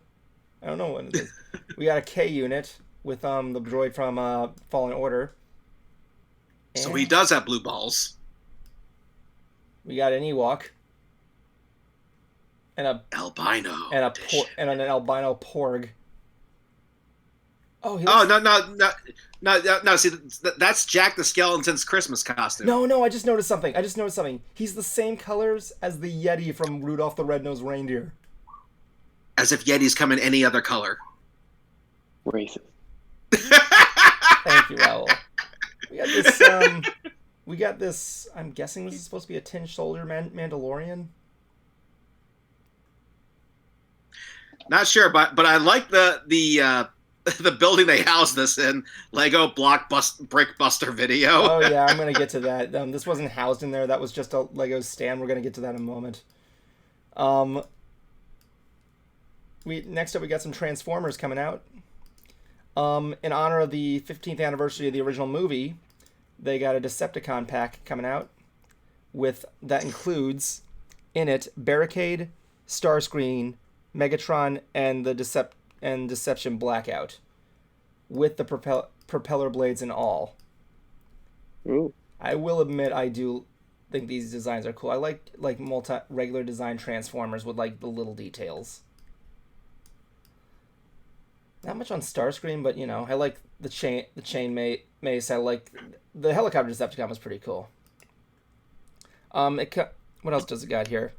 I don't know what it is. We got a K unit with the droid from Fallen Order. And
so he does have blue balls.
We got an Ewok. And
albino.
And an albino Porg. Oh,
no! See, that's Jack the Skeleton's Christmas costume.
No! I just noticed something. He's the same colors as the Yeti from Rudolph the Red-Nosed Reindeer.
As if Yetis come in any other color.
Racist.
Thank you, Raul. We got this. I'm guessing this is supposed to be a Tin Soldier Mandalorian.
Not sure, but I like the building they house this in, Lego Brickbuster Video.
Oh yeah, I'm gonna get to that. This wasn't housed in there. That was just a Lego stand. We're gonna get to that in a moment. Next up we got some Transformers coming out. In honor of the 15th anniversary of the original movie, they got a Decepticon pack coming out that includes in it Barricade, Starscream, Megatron, and the Deception Blackout, with the propeller blades and all.
Ooh.
I will admit I do think these designs are cool. I like regular design Transformers with like the little details. Not much on Starscream, but you know, I like the chain mace. I like the helicopter Decepticon was pretty cool. What else does it got here?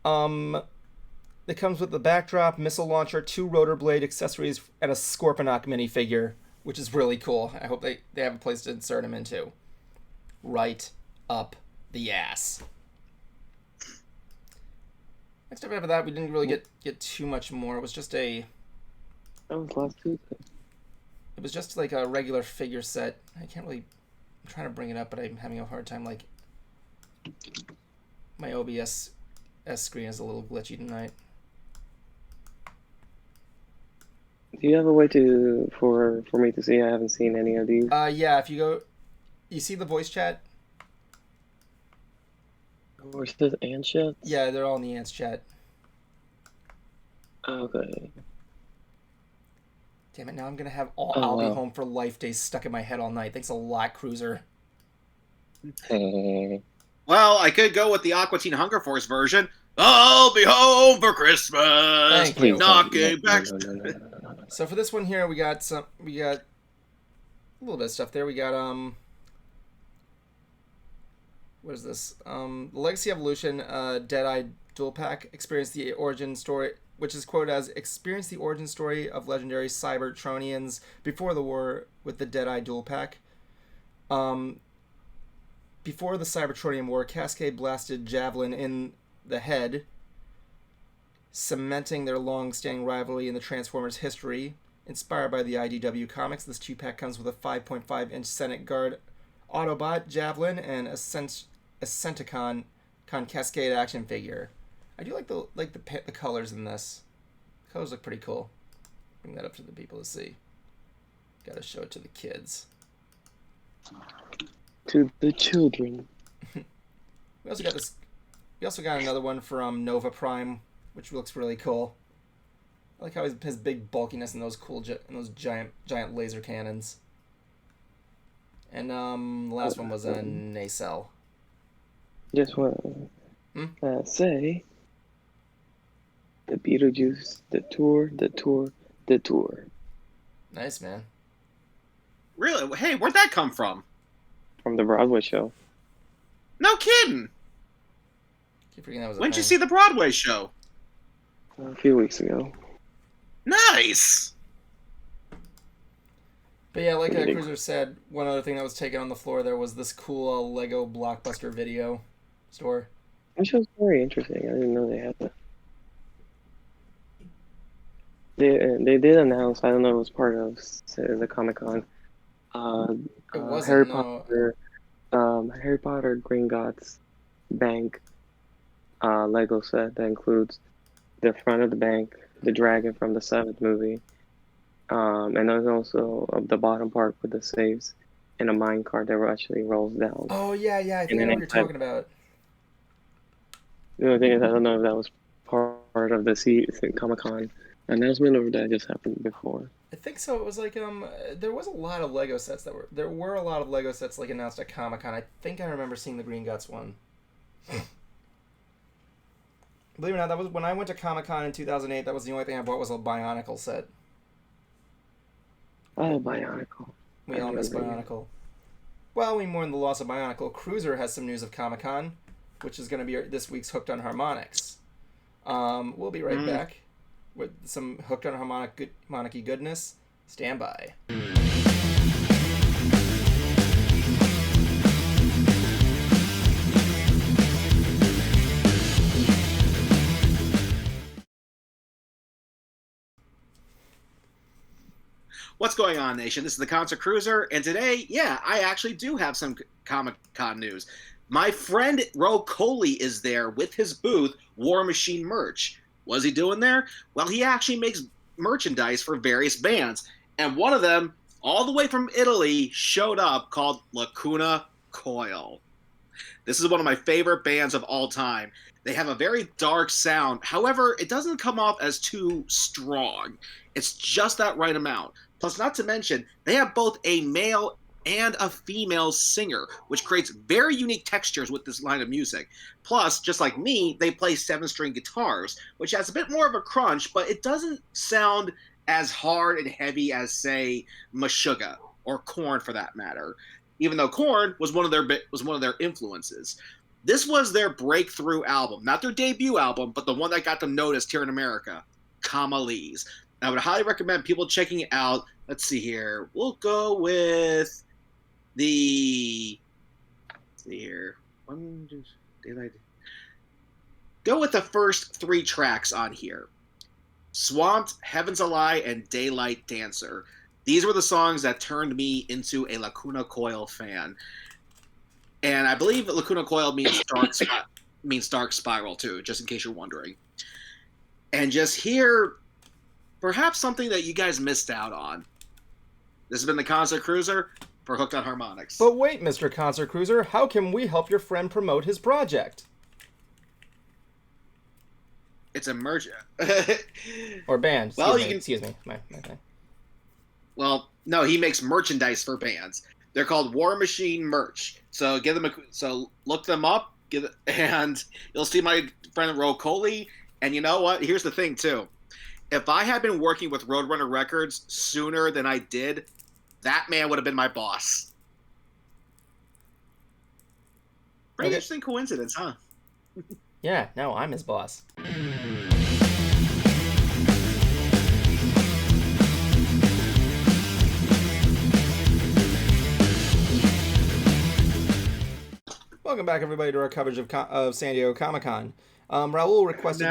It comes with the backdrop, missile launcher, 2 rotor blade accessories, and a Scorponok minifigure, which is really cool. I hope they have a place to insert him into. Right up the ass. Next up after that, we didn't really get too much more. It was just
That was last Tuesday.
It was just like a regular figure set. I can't really... I'm trying to bring it up, but I'm having a hard time, like... My OBS screen is a little glitchy tonight.
Do you have a way for me to see? I haven't seen any of these.
Yeah, if you go... You see the voice chat?
Where it says ant chats?
Yeah, they're all in the ants chat.
Okay.
Damn it, now I'm gonna have I'll Be Home for Life days stuck in my head all night. Thanks a lot, Cruiser.
Hey.
Well, I could go with the Aqua Teen Hunger Force version. I'll be home for Christmas.
Thank you.
Knocking back.
No.
So for this one here, we got a little bit of stuff there. We got what is this? The Legacy Evolution Deadeye Dual Pack. Experience the origin story, which is quoted as experience the origin story of legendary Cybertronians before the war with the Deadeye Dual Pack. Before the Cybertronian War, Cascade blasted Javelin in the head, cementing their long-standing rivalry in the Transformers history. Inspired by the IDW comics, this 2-pack comes with a 5.5-inch Senate Guard Autobot, Javelin, and a Senticon Cascade action figure. I do like the colors in this. The colors look pretty cool. Bring that up to the people to see. Gotta show it to the kids.
To the children.
We also got this. We also got another one from Nova Prime, which looks really cool. I like how his big bulkiness and those cool those giant laser cannons. And the last one was a Nacelle.
Just want to say the Beetlejuice, the tour.
Nice, man.
Really? Hey, where'd that come from?
From the Broadway show.
No kidding.
Keep forgetting that was.
When did you see the Broadway show?
A few weeks ago.
Nice.
But yeah, like Cruiser said, one other thing that was taken on the floor there was this cool Lego Blockbuster video store.
Which was very interesting. I didn't know they had that. They did announce. I don't know if it was part of the Comic-Con.
It wasn't,
Harry
no.
Potter. Harry Potter Gringotts Bank Lego set that includes the front of the bank, the dragon from the 7th movie, and there's also the bottom part with the saves and a mine cart that actually rolls down.
Oh yeah, I think I know what you're talking about.
The only thing is, I don't know if that was part of the Comic-Con announcement or that just happened before.
I think so. It was like there was a lot of Lego sets there were a lot of Lego sets like announced at Comic-Con. I think I remember seeing the Gringotts one. Believe it or not, that was when I went to Comic-Con in 2008. That was the only thing I bought was a Bionicle set.
Oh, Bionicle.
We all miss Bionicle. Well, we mourn the loss of Bionicle. Cruiser has some news of Comic-Con, which is going to be this week's Hooked on Harmonics. We'll be right back with some Hooked on Harmonic goodness. Stand by.
What's going on, Nation? This is the Concert Cruiser, and today, yeah, I actually do have some Comic-Con news. My friend Ro Coley is there with his booth, War Machine Merch. What's he doing there? Well, he actually makes merchandise for various bands, and one of them, all the way from Italy, showed up called Lacuna Coil. This is one of my favorite bands of all time. They have a very dark sound. However, it doesn't come off as too strong. It's just that right amount. Plus, not to mention, they have both a male and a female singer, which creates very unique textures with this line of music. Plus, just like me, they play 7-string guitars, which has a bit more of a crunch, but it doesn't sound as hard and heavy as, say, Meshuggah or Korn for that matter. Even though Korn was one of their influences. This was their breakthrough album, not their debut album, but the one that got them noticed here in America, Comalies. I would highly recommend people checking it out. Let's see here. We'll go with the... Let's see here. go with the first 3 tracks on here. Swamped, Heaven's a Lie, and Daylight Dancer. These were the songs that turned me into a Lacuna Coil fan. And I believe Lacuna Coil means dark spiral too, just in case you're wondering. And just hear perhaps something that you guys missed out on. This has been the Concert Cruiser for Hooked on Harmonics.
But wait, Mr. Concert Cruiser, how can we help your friend promote his project?
It's a merch.
Or band.
Well,
Excuse me. My thing.
Well, no, he makes merchandise for bands. They're called War Machine Merch. So look them up, and you'll see my friend Ro Coley. And you know what? Here's the thing too. If I had been working with Roadrunner Records sooner than I did, that man would have been my boss. Very interesting coincidence, huh?
Yeah, no, I'm his boss. Welcome back, everybody, to our coverage of San Diego Comic-Con. Raul requested...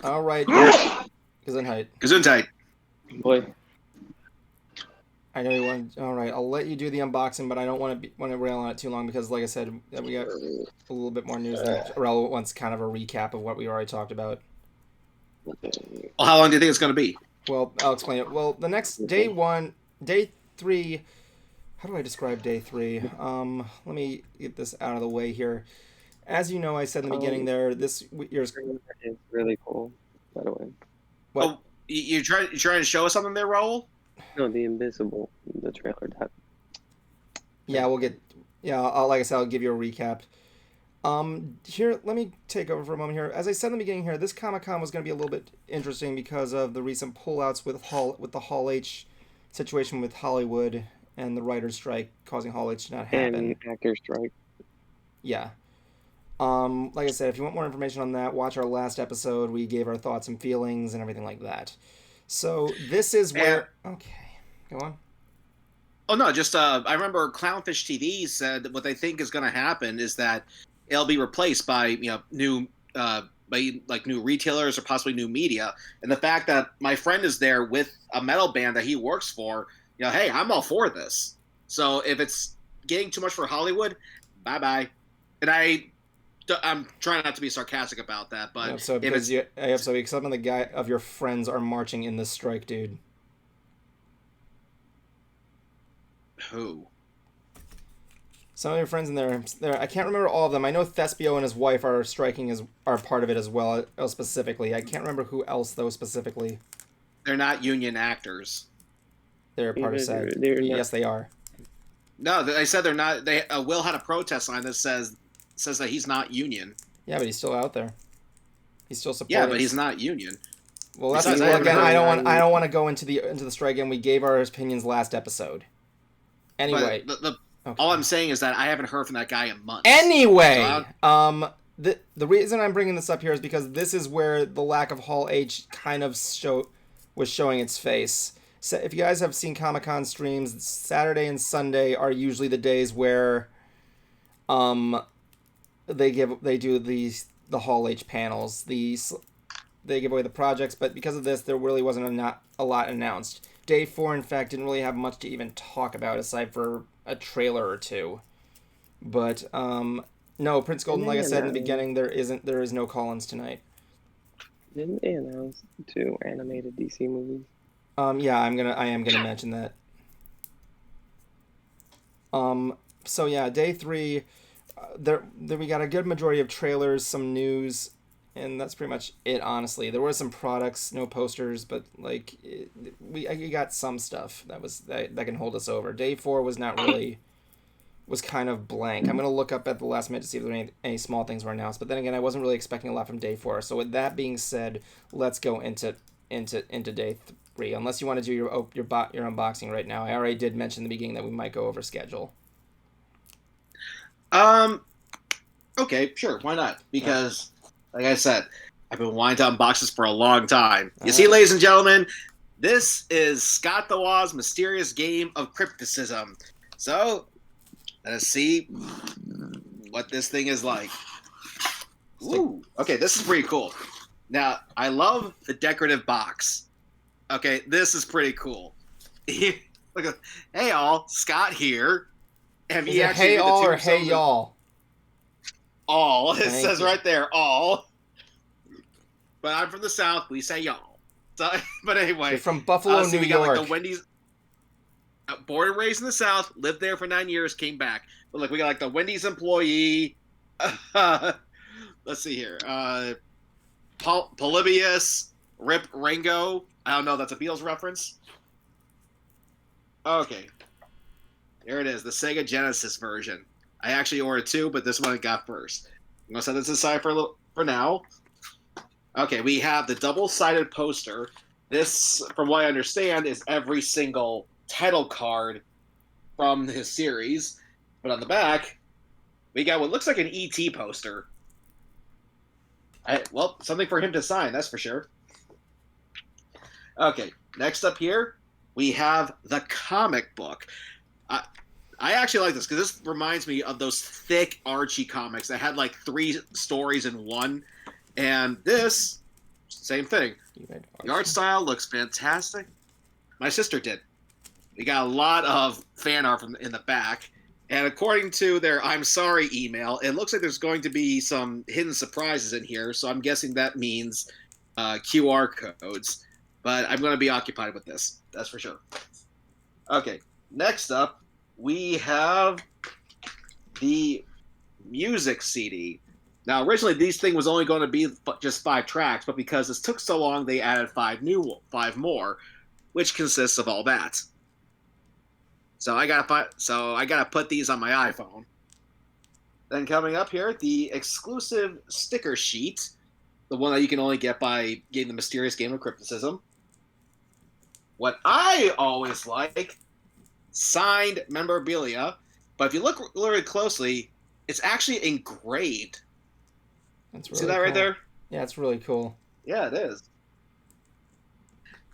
All right.
Gesundheit.
Boy.
I know you want... All right, I'll let you do the unboxing, but I don't want to rail on it too long because, like I said, we got a little bit more news than Raul wants kind of a recap of what we already talked about.
Well, how long do you think it's going to be?
Well, I'll explain it. Well, the next day 3... How do I describe day 3? Let me get this out of the way here. As you know, I said in the beginning there, this year's...
It's really cool, by the way.
What?
Oh, you're trying to show us something there, Raul?
No, the Invisible, the trailer.
Yeah, we'll get... Yeah, like I said, I'll give you a recap. Here, let me take over for a moment here. As I said in the beginning here, this Comic-Con was going to be a little bit interesting because of the recent pullouts with the Hall H situation with Hollywood and the writer's strike causing Hall H to not happen.
And actor strike.
Yeah. Like I said, if you want more information on that, watch our last episode. We gave our thoughts and feelings and everything like that. So this is where... Okay, go on.
Oh, no, just I remember Clownfish TV said that what they think is going to happen is that it'll be replaced by new retailers or possibly new media. And the fact that my friend is there with a metal band that he works for, hey, I'm all for this. So if it's getting too much for Hollywood, bye-bye. And I'm trying not to be sarcastic about that, but
some of the of your friends are marching in this strike, dude.
Who?
Some of your friends in there. I can't remember all of them. I know Thespio and his wife are part of it as well, specifically. I can't remember who else though specifically.
They're not union actors.
They're part of SAG. Yes, they are. No,
they said they're not. Will had a protest sign that says that he's not union.
Yeah, but he's still out there. He's still supporting.
Yeah, but he's not union.
Well, again, I don't want to go into the strike again. We gave our opinions last episode. Anyway,
okay. All I'm saying is that I haven't heard from that guy in months.
Anyway, the reason I'm bringing this up here is because this is where the lack of Hall H kind of was showing its face. So if you guys have seen Comic-Con streams, Saturday and Sunday are usually the days where they do the Hall H panels. They give away the projects, but because of this, there really wasn't a lot announced. Day 4, in fact, didn't really have much to even talk about aside for a trailer or two. But no, Prince Golden, like I said in the beginning, there is no call-ins tonight.
Didn't they announce 2 animated DC movies?
Yeah, I am gonna mention that. So yeah, day 3, there we got a good majority of trailers, some news, and that's pretty much it. Honestly, there were some products, no posters, but we got some stuff that can hold us over. Day 4 was not really was kind of blank. I'm gonna look up at the last minute to see if there any small things were announced, but then again, I wasn't really expecting a lot from day 4. So with that being said, let's go into day 3. Unless you want to do your unboxing right now. I already did mention in the beginning that we might go over schedule.
Okay, sure, why not? Because, like I said, I've been wanting to unbox this for a long time. You see, ladies and gentlemen, this is Scott the Waz's Mysterious Game of Crypticism. So, let us see what this thing is like. Ooh, okay, this is pretty cool. Now, I love the decorative box. Okay, this is pretty cool. Look at, hey all, Scott here. And
Is it hey all or hey y'all?
All. It says right there, all. But I'm from the South. We say y'all. So, but anyway.
You're from Buffalo, New
we
York.
got like the Wendy's. Born and raised in the South. Lived there for 9 years. Came back. But look, we got like the Wendy's employee. Let's see here. Polybius. Rip Ringo. I don't know. That's a Beatles reference. Okay. Here it is. The Sega Genesis version. I actually ordered 2, but this one I got first. I'm going to set this aside for now. Okay, we have the double-sided poster. This, from what I understand, is every single title card from his series. But on the back, we got what looks like an E.T. poster. Well, something for him to sign, that's for sure. Okay, next up here, we have the comic book. I actually like this because this reminds me of those thick Archie comics that had like 3 stories in one. And this, same thing. The art style looks fantastic. My sister did. We got a lot of fan art in the back. And according to their I'm sorry email, it looks like there's going to be some hidden surprises in here. So I'm guessing that means QR codes. But I'm going to be occupied with this. That's for sure. Okay. Next up, we have the music CD. Now, originally, these thing was only going to be just 5 tracks, but because this took so long, they added 5 more, which consists of all that. So I gotta put these on my iPhone. Then coming up here, the exclusive sticker sheet, the one that you can only get by getting the Mysterious Game of Crypticism. What I always like, signed memorabilia, but if you look really closely, it's actually engraved.
That's really
See that
cool.
right there?
Yeah, it's really cool.
Yeah, it is.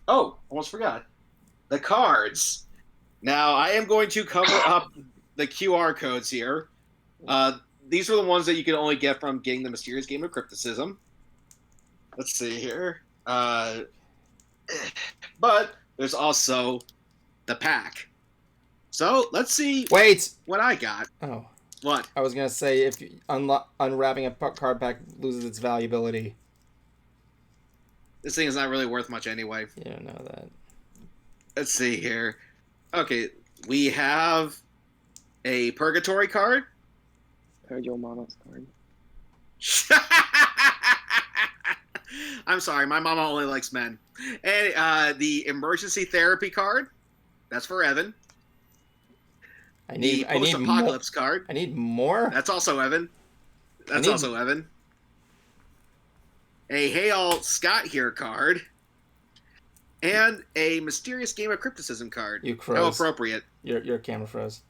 Oh, almost forgot. The cards. Now, I am going to cover up the QR codes here. These are the ones that you can only get from getting the Mysterious Game of Crypticism. Let's see here. But there's also the pack. So, let's see what I got.
Oh.
What?
I was going to say, if unwrapping a card pack loses its valuability.
This thing is not really worth much anyway.
You don't know that.
Let's see here. Okay, we have a Purgatory card.
Heard your mama's card.
I'm sorry, my mama only likes men. And the Emergency Therapy card. That's for Evan. I need Post-Apocalypse card.
I need more?
That's also Evan. That's also Evan. A Hey All Scott Here card. And a Mysterious Game of Crypticism card.
You froze.
How appropriate.
Your camera froze.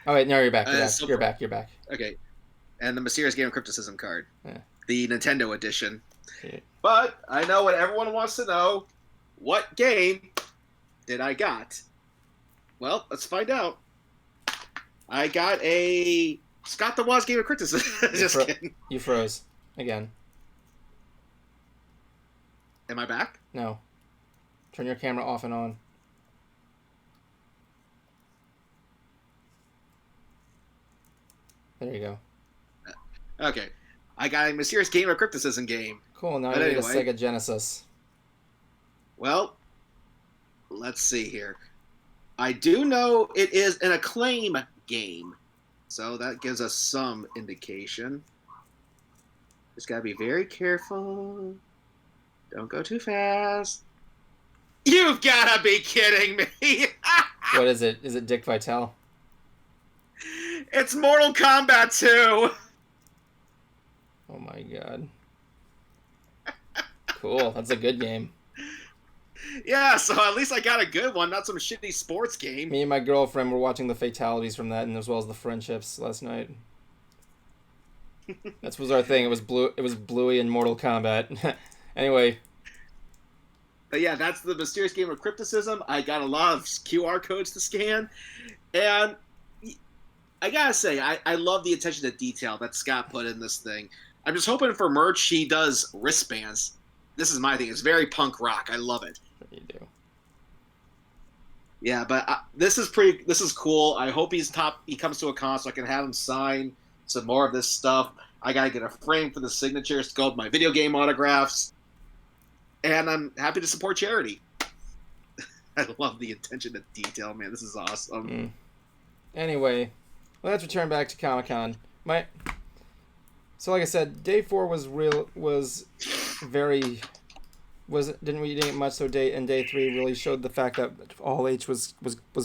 Oh, wait, no, you're back. You're back. You're back.
Okay. And the Mysterious Game of Crypticism card.
Yeah.
The Nintendo edition.
Yeah.
But I know what everyone wants to know. What game did I got? Well, let's find out. I got a Scott the Woz Game of Crypticism. Just kidding.
You froze. Again.
Am I back?
No. Turn your camera off and on. There you go.
Okay. I got a Mysterious Game of Crypticism game.
Cool, now you need a Sega Genesis.
Well, let's see here. I do know it is an Acclaim game. So that gives us some indication. Just gotta be very careful. Don't go too fast. You've gotta be kidding me!
What is it? Is it Dick Vitale?
It's Mortal Kombat 2!
Oh my god. Cool, that's a good game.
Yeah, so at least I got a good one, not some shitty sports game.
Me and my girlfriend were watching the fatalities from that, and as well as the friendships last night. That was our thing. It was Bluey and Mortal Kombat. Anyway.
But yeah, that's the Mysterious Game of Crypticism. I got a lot of QR codes to scan, and I gotta say, I love the attention to detail that Scott put in this thing. I'm just hoping for merch he does wristbands. This is my thing. It's very punk rock. I love it.
You do.
Yeah, but this is cool. I hope he comes to a con so I can have him sign some more of this stuff. I gotta get a frame for the signatures to go with my video game autographs. And I'm happy to support charity. I love the attention to detail, man. This is awesome.
Anyway, let's return back to Comic-Con. So like I said, day 4 didn't really get much. So day 3 really showed the fact that All H was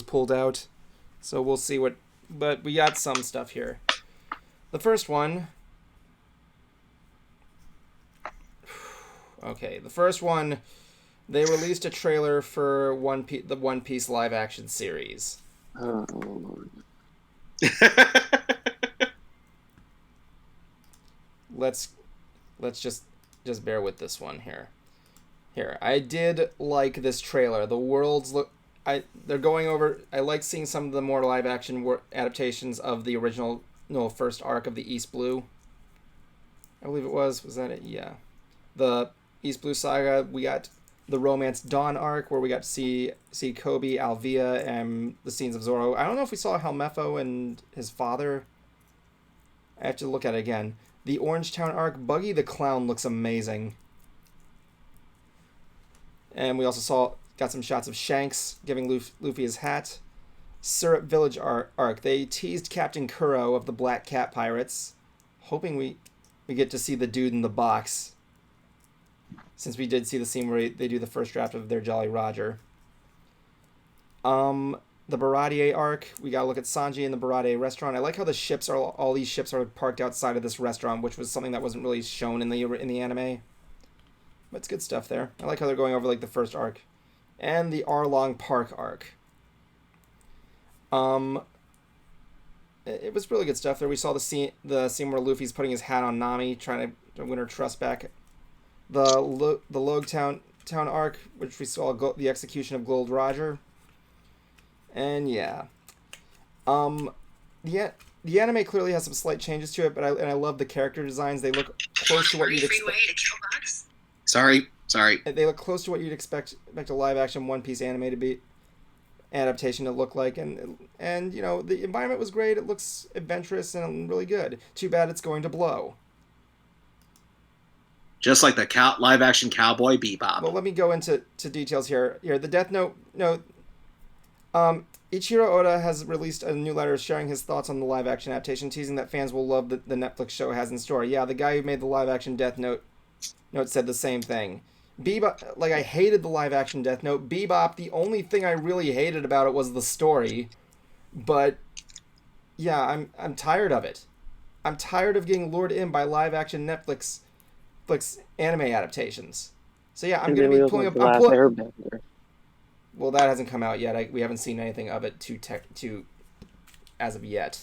pulled out. So we'll see but we got some stuff here. The first one. Okay, the first one, they released a trailer for the One Piece live action series.
Oh, Lord.
Let's just bear with this one here. I did like this trailer. The worlds look. They're going over. I like seeing some of the more live action adaptations of the original, first arc of the East Blue. I believe it was. Was that it? Yeah. The East Blue Saga. We got the Romance Dawn arc where we got to see Kobe, Alvia, and the scenes of Zoro. I don't know if we saw Helmepho and his father. I have to look at it again. The Orange Town arc. Buggy the Clown looks amazing. And we also got some shots of Shanks giving Luffy his hat. Syrup Village arc. They teased Captain Kuro of the Black Cat Pirates, hoping we get to see the dude in the box. Since we did see the scene where they do the first draft of their Jolly Roger. The Baradier arc. We gotta look at Sanji in the Baradier restaurant. I like how all these ships are parked outside of this restaurant, which was something that wasn't really shown in the anime. But it's good stuff there. I like how they're going over like the first arc. And the Arlong Park arc. It was really good stuff there. We saw the scene where Luffy's putting his hat on Nami, trying to win her trust back. The Logue Town arc, which we saw the execution of Gold Roger. And yeah. The anime clearly has some slight changes to it, but I love the character designs. They look close to what you'd expect.
Sorry.
They look close to what you'd expect a live action One Piece anime to be adaptation to look like, and the environment was great. It looks adventurous and really good. Too bad it's going to blow.
Just like the live action Cowboy Bebop.
Well, let me go into details here. The Death Note. Ichiro Oda has released a new letter sharing his thoughts on the live action adaptation, teasing that fans will love the Netflix show has in store. Yeah, the guy who made the live action Death Note said the same thing. Bebop, I hated the live action Death Note. Bebop, the only thing I really hated about it was the story. But yeah, I'm tired of it. I'm tired of getting lured in by live action Netflix anime adaptations. So yeah, I'm going to be pulling up. Well, that hasn't come out yet. We haven't seen anything of it to as of yet.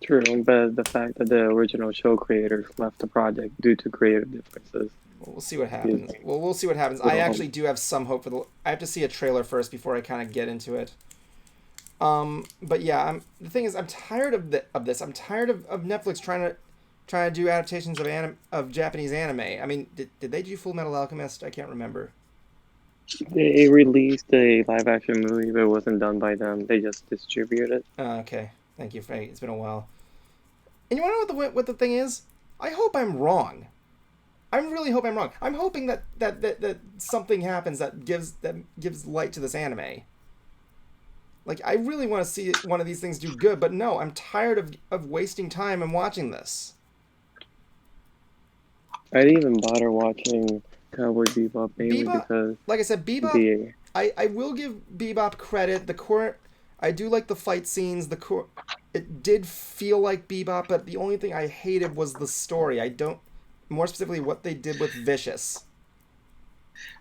True, but the fact that the original show creators left the project due to creative differences.
Well, we'll see what happens. We'll see what happens. I actually do have some hope for I have to see a trailer first before I kind of get into it. But yeah, the thing is, I'm tired of this. I'm tired of Netflix trying to do adaptations of Japanese anime. I mean, did they do Full Metal Alchemist? I can't remember.
They released a live action movie, but it wasn't done by them. They just distributed it.
Okay. Thank you, Frank. It's been a while. And you want to know what the thing is? I hope I'm wrong. I really hope I'm wrong. I'm hoping that something happens that gives light to this anime. I really want to see one of these things do good, but no, I'm tired of wasting time and watching this.
I didn't even bother watching Cowboy Bebop mainly because...
Like I said, Bebop... I will give Bebop credit. I do like the fight scenes. It did feel like Bebop, but the only thing I hated was the story. More specifically, what they did with Vicious.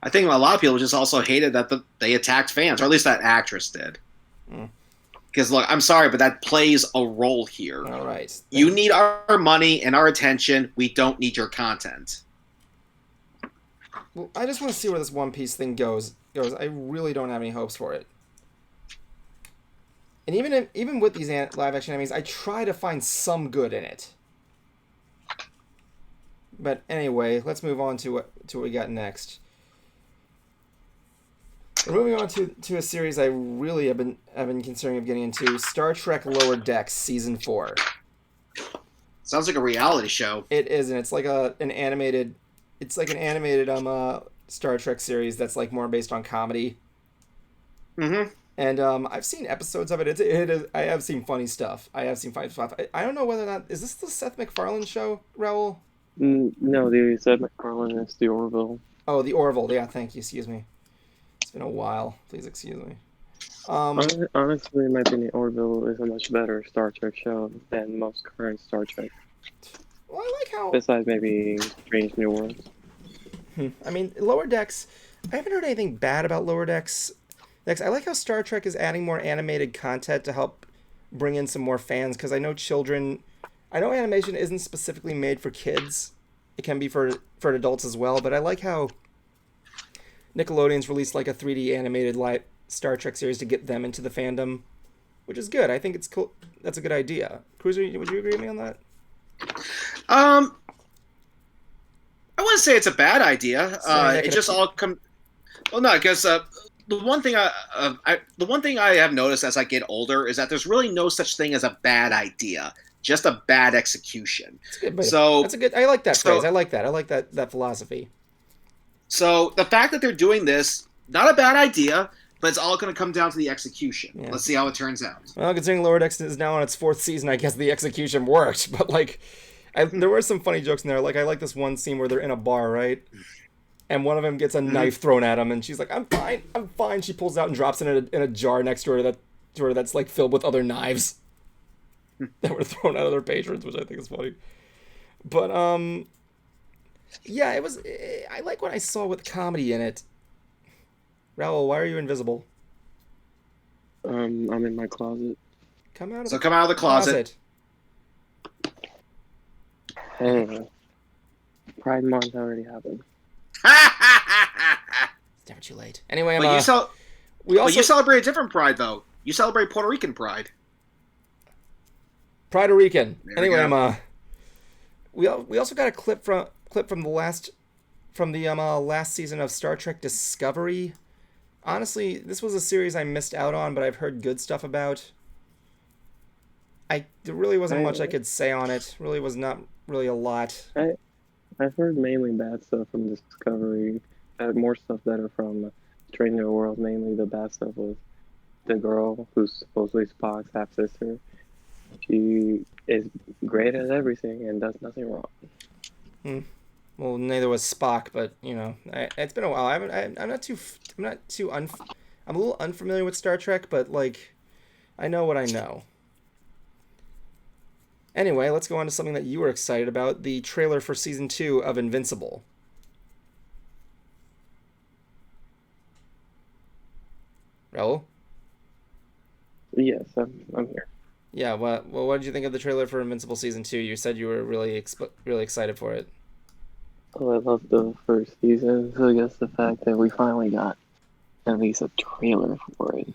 I think a lot of people just also hated that they attacked fans, or at least that actress did. Because look, I'm sorry, but that plays a role here.
All right.
You need our money and our attention. We don't need your content.
Well, I just want to see where this One Piece thing goes. I really don't have any hopes for it. And even with these live action animes, I try to find some good in it. But anyway, let's move on to what we got next. We're moving on to a series I really have been considering of getting into, Star Trek Lower Decks Season 4.
Sounds like a reality show.
It is, and it's like an animated Star Trek series that's like more based on comedy.
Mm-hmm.
And I've seen episodes of it. It is. I have seen funny stuff. I don't know whether or not is this the Seth MacFarlane show, Raoul?
No, the Seth MacFarlane is the Orville.
Oh, the Orville. Yeah, thank you. Excuse me. It's been a while. Please excuse me.
Honestly, in my opinion, Orville is a much better Star Trek show than most current Star Trek.
Well, I like how.
Besides maybe Strange New Worlds.
I mean, Lower Decks. I haven't heard anything bad about Lower Decks. I like how Star Trek is adding more animated content to help bring in some more fans, because I know animation isn't specifically made for kids. It can be for adults as well, but I like how Nickelodeon's released like a 3D animated live Star Trek series to get them into the fandom, which is good. I think it's cool. That's a good idea. Cruiser, would you agree with me on that?
I wouldn't say it's a bad idea. It just all come. Well, no, because the one thing I have noticed as I get older is that there's really no such thing as a bad idea, just a bad execution.
That's a good. I like that phrase. I like that. I like that philosophy.
So the fact that they're doing this, not a bad idea, but it's all going to come down to the execution. Yeah. Let's see how it turns out.
Well, considering Lower Decks is now on its 4th season, I guess the execution worked. But like, there were some funny jokes in there. Like I like this one scene where they're in a bar, right? And one of them gets a knife thrown at him, and she's like, "I'm fine." She pulls it out and drops it in a jar next to her that's like filled with other knives that were thrown out of their patrons, which I think is funny. But yeah, it was. I like what I saw with comedy in it. Raoul, why are you invisible?
I'm in my closet.
Come out of the closet.
Hey, Pride Month already happened.
It's never too late. Anyway,
you celebrate a different Pride though. You celebrate Puerto Rican Pride.
Puerto Rican. Anyway, we also got a clip from the last season of Star Trek Discovery. Honestly, this was a series I missed out on, but I've heard good stuff about. There really wasn't much I could say on it. Really was not really a lot.
I've heard mainly bad stuff from Discovery. More stuff better from Strange New World. Mainly the bad stuff was the girl who's supposedly Spock's half sister. She is great at everything and does nothing wrong.
Well, neither was Spock, but it's been a while. I'm a little unfamiliar with Star Trek, but like, I know what I know. Anyway, let's go on to something that you were excited about, the trailer for Season 2 of Invincible. Raoul?
Yes, I'm here.
Yeah, well, what did you think of the trailer for Invincible Season 2? You said you were really excited for it.
Oh, I loved the first season, so I guess the fact that we finally got at least a trailer for it.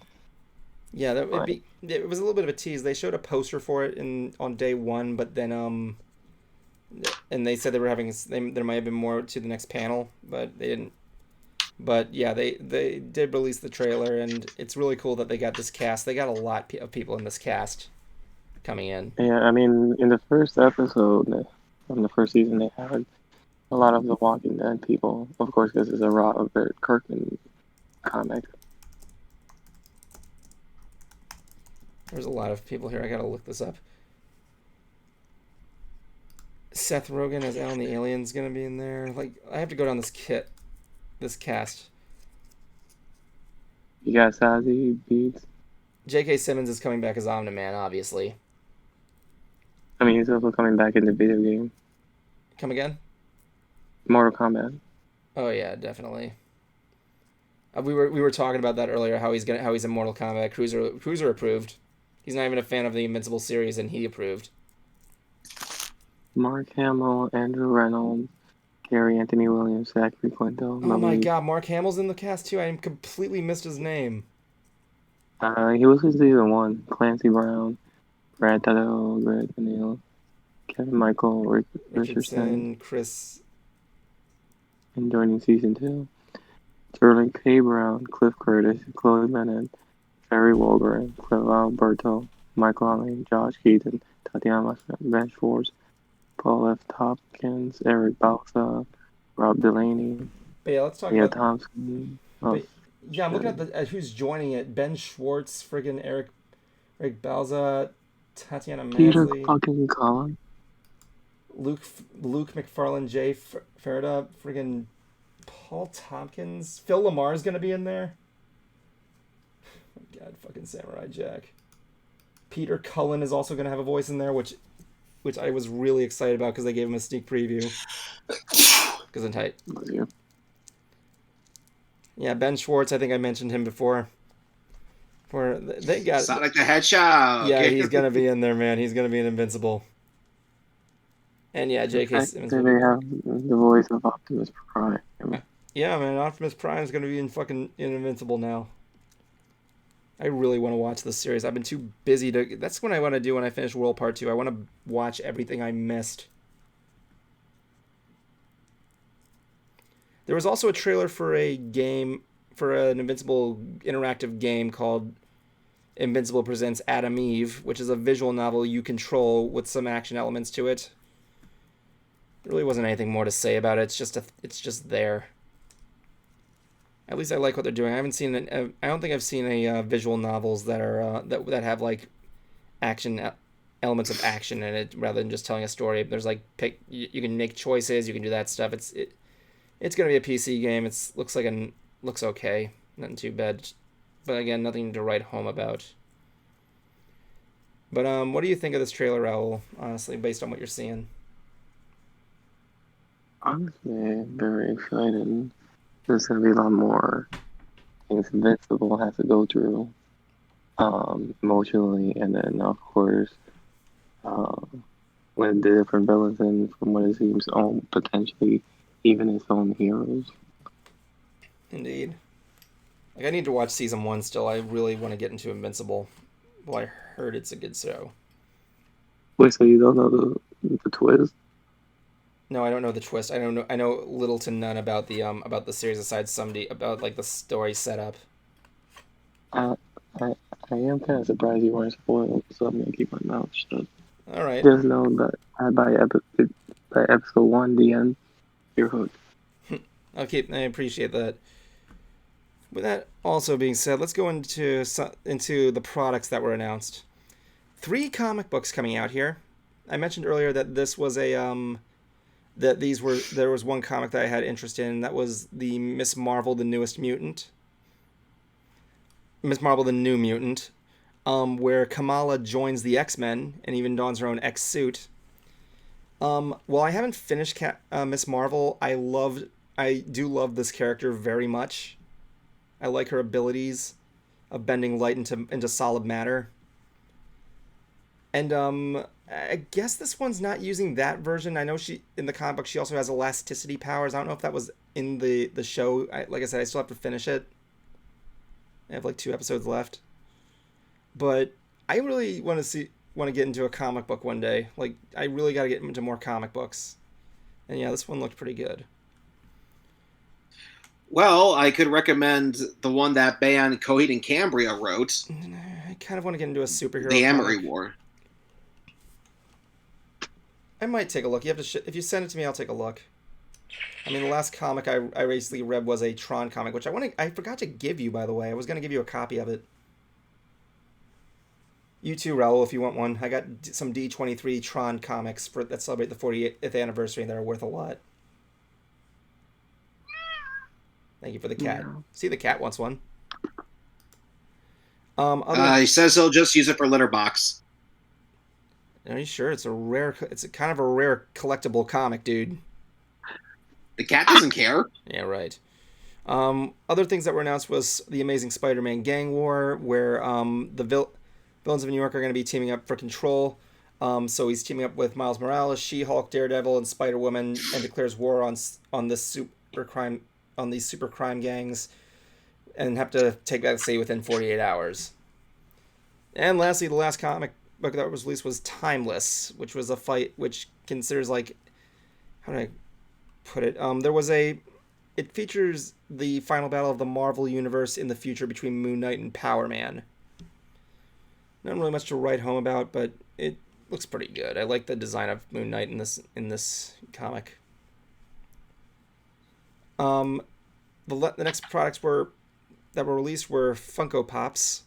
Yeah, it was a little bit of a tease. They showed a poster for it on day 1, but then and they said they were there might have been more to the next panel, but they didn't. But yeah, they did release the trailer, and it's really cool that they got this cast. They got a lot of people in this cast coming in.
Yeah, I mean, in the first episode from the first season, they had a lot of the Walking Dead people, of course, because it's a Robert Kirkman comic.
There's a lot of people here. I gotta look this up. Seth Rogen as Alan the Alien's gonna be in there. Like, I have to go down this cast.
You got Sassy Beats.
J.K. Simmons is coming back as Omni-Man, obviously.
I mean, he's also coming back in the video game.
Come again?
Mortal Kombat.
Oh yeah, definitely. We were talking about that earlier. How he's in Mortal Kombat. Cruiser approved. He's not even a fan of the Invincible series, and he approved.
Mark Hamill, Andrew Reynolds, Gary Anthony Williams, Zachary Quinto.
Oh my God, Mark Hamill's in the cast too. I completely missed his name.
He was in season 1. Clancy Brown, Brad Tuttle, Greg Neal, Kevin Michael, Richardson,
Richardson, Chris.
and joining season 2. Sterling K. Brown, Cliff Curtis, Chloe Bennett, Barry Walgren, Cliff Alberto, Michael Allen, Josh Keaton, Tatiana Ben Schwartz, Paul F. Tompkins, Eric Balsa, Rob Delaney,
But yeah, let's talk
Mia
about.
Thompson.
But, yeah, I'm looking at who's joining it. Ben Schwartz, friggin' Eric Balza, Tatiana
Peter
Masley,
fucking Collins.
Luke McFarlane, Jay Ferda, friggin' Paul Tompkins, Phil Lamar's gonna be in there. Oh God, fucking Samurai Jack. Peter Cullen is also gonna have a voice in there, which I was really excited about because they gave him a sneak preview. Because I'm tight. Yeah, Ben Schwartz. I think I mentioned him before. They got
Sonic the Hedgehog.
Yeah, he's gonna be in there, man. He's gonna be an Invincible. And yeah, J.K. Simmons.
They have the voice of Optimus Prime.
Yeah, man, Optimus Prime is gonna be in Invincible now. I really want to watch this series. I've been too busy to. That's what I want to do when I finish World Part 2. I want to watch everything I missed. There was also a trailer for an Invincible interactive game called Invincible Presents Adam Eve, which is a visual novel you control with some action elements to it. There really wasn't anything more to say about it. It's just there. At least I like what they're doing. I haven't seen I don't think I've seen any visual novels that are that have like action elements of action in it rather than just telling a story. There's like you can make choices, you can do that stuff. It's gonna be a PC game. Looks okay, nothing too bad, but again, nothing to write home about. But what do you think of this trailer, Raul? Honestly, based on what you're seeing.
Honestly, very excited. There's gonna be a lot more things Invincible has to go through, emotionally, and then of course, with the different villains and from what it seems, potentially even its own heroes.
Indeed. Like, I need to watch season 1 still. I really want to get into Invincible. Well, I heard it's a good show.
Wait, so you don't know the twist?
No, I don't know the twist. I don't know. I know little to none about the series aside about like the story setup.
I I am kind of surprised you weren't spoiled, so I'm gonna keep my mouth shut.
All right.
Just know that by episode 1, the end, you're hooked.
Okay, I appreciate that. With that also being said, let's go into the products that were announced. 3 comic books coming out here. I mentioned earlier that there was one comic that I had interest in. That was the Miss Marvel, the New Mutant, where Kamala joins the X-Men and even dons her own X suit. While I haven't finished Miss Marvel, I do love this character very much. I like her abilities of bending light into solid matter. And I guess this one's not using that version. I know in the comic book she also has elasticity powers. I don't know if that was in the show. Like I said, I still have to finish it. I have like 2 episodes left. But I really want to get into a comic book one day. Like, I really got to get into more comic books. And yeah, this one looked pretty good.
Well, I could recommend the one that band Coheed and Cambria wrote.
I kind of want to get into a superhero
The
comic.
Amory War.
I might take a look. You have to if you send it to me, I'll take a look. I mean, the last comic I recently read was a Tron comic, which I forgot to give you, by the way. I was going to give you a copy of it. You too, Raul, if you want one. I got some D23 Tron comics that celebrate the 40th anniversary that are worth a lot. Thank you for the cat. Yeah. See, the cat wants one.
He says he'll just use it for litter box.
Are you sure? It's kind of a rare collectible comic, dude.
The cat doesn't care.
Yeah, right. Other things that were announced was the Amazing Spider-Man Gang War, where the villains of New York are going to be teaming up for control. So he's teaming up with Miles Morales, She-Hulk, Daredevil, and Spider-Woman, and declares war on these super crime gangs, and have to take back the city within 48 hours. And lastly, the last comic book that was released was Timeless, which was a fight which considers like, how do I put it? It features the final battle of the Marvel universe in the future between Moon Knight and Power Man. Not really much to write home about, but it looks pretty good. I like the design of Moon Knight in this comic. The next products that were released were Funko Pops.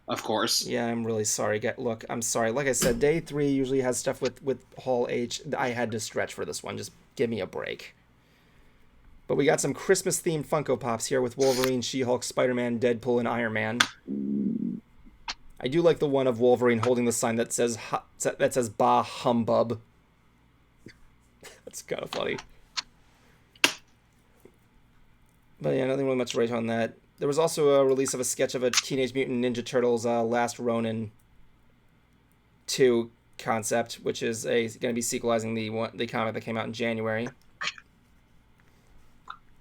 Of course.
Yeah, I'm really sorry. Look, I'm sorry. Like I said, day 3 usually has stuff with Hall H. I had to stretch for this one. Just give me a break. But we got some Christmas-themed Funko Pops here with Wolverine, She-Hulk, Spider-Man, Deadpool, and Iron Man. I do like the one of Wolverine holding the sign that says "Bah Humbub." That's kind of funny. But yeah, nothing really much to write on that. There was also a release of a sketch of a Teenage Mutant Ninja Turtles Last Ronin 2 concept, which is going to be sequelizing the comic that came out in January.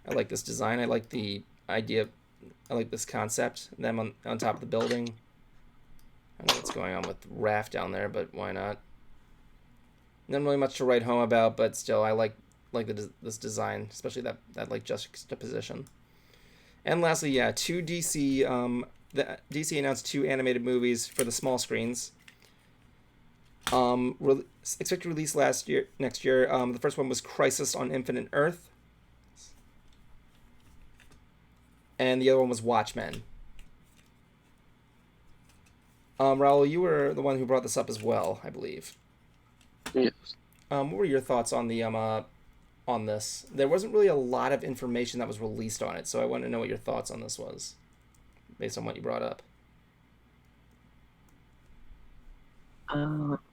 I like this design. I like the idea. I like this concept. Them on top of the building. I don't know what's going on with Raph down there, but why not? Not really much to write home about, but still, I like this design, especially that like juxtaposition. And lastly, yeah, the DC announced 2 animated movies for the small screens. Expected release next year. The first one was Crisis on Infinite Earth, and the other one was Watchmen. Raul, you were the one who brought this up as well, I believe.
Yes.
What were your thoughts on the on this? There wasn't really a lot of information that was released on it, so I wanted to know what your thoughts on this was, based on what you brought up.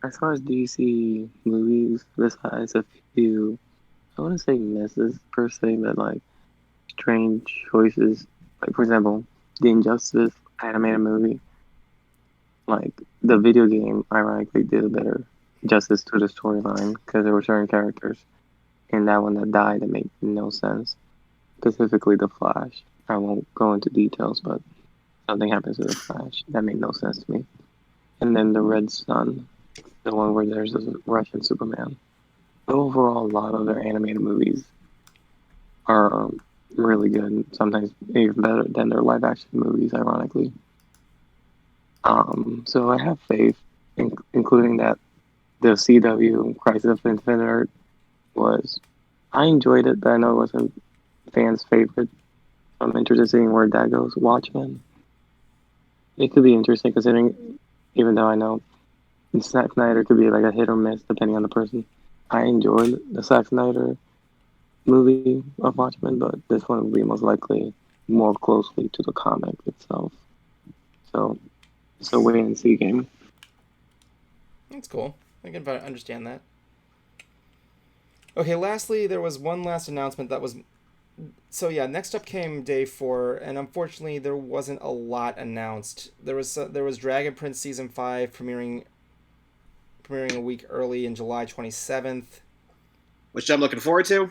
As far as DC movies, besides a few, I wouldn't say misses per se, but like strange choices. Like for example, the Injustice animated movie. Like the video game, ironically, did a better justice to the storyline because there were certain characters in that one that died that made no sense. Specifically, the Flash. I won't go into details, but something happens to the Flash that made no sense to me. And then the Red Sun, the one where there's a Russian Superman. But overall, a lot of their animated movies are really good. Sometimes even better than their live action movies, ironically. So I have faith, including that the CW Crisis of Infinite Earth I enjoyed it, but I know it wasn't fans' favorite. I'm interested in seeing where that goes. Watchmen. It could be interesting considering, even though I know Zack Snyder could be like a hit or miss depending on the person. I enjoyed the Zack Snyder movie of Watchmen, but this one will be most likely more closely to the comic itself. So it's a wait and see game.
That's cool. I can understand that. Okay, lastly, there was one last announcement that was... So yeah, next up came Day 4, and unfortunately there wasn't a lot announced. There was Dragon Prince Season 5 premiering a week early in July 27th.
Which I'm looking forward to.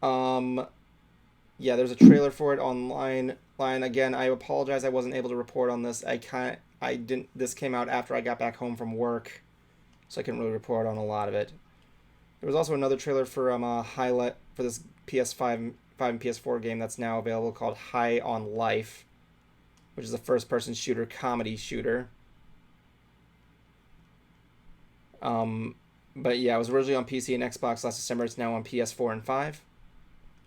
Yeah, there's a trailer for it online. Again, I apologize I wasn't able to report on this. This came out after I got back home from work, so I couldn't really report on a lot of it. There was also another trailer for highlight for this PS5 and PS4 game that's now available called High on Life, which is a first-person shooter comedy shooter. But yeah, it was originally on PC and Xbox last December. It's now on PS4 and 5.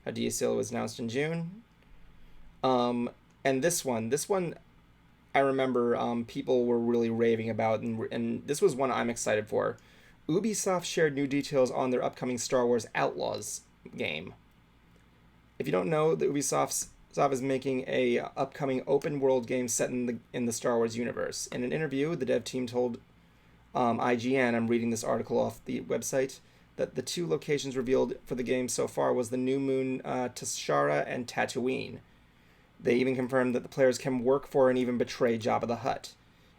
A DSL was announced in June. And this one, I remember people were really raving about, and this was one I'm excited for. Ubisoft shared new details on their upcoming Star Wars Outlaws game. If you don't know, Ubisoft is making a upcoming open world game set in the Star Wars universe. In an interview, the dev team told IGN, I'm reading this article off the website, that the 2 locations revealed for the game so far was the New Moon, Tashara, and Tatooine. They even confirmed that the players can work for and even betray Jabba the Hutt.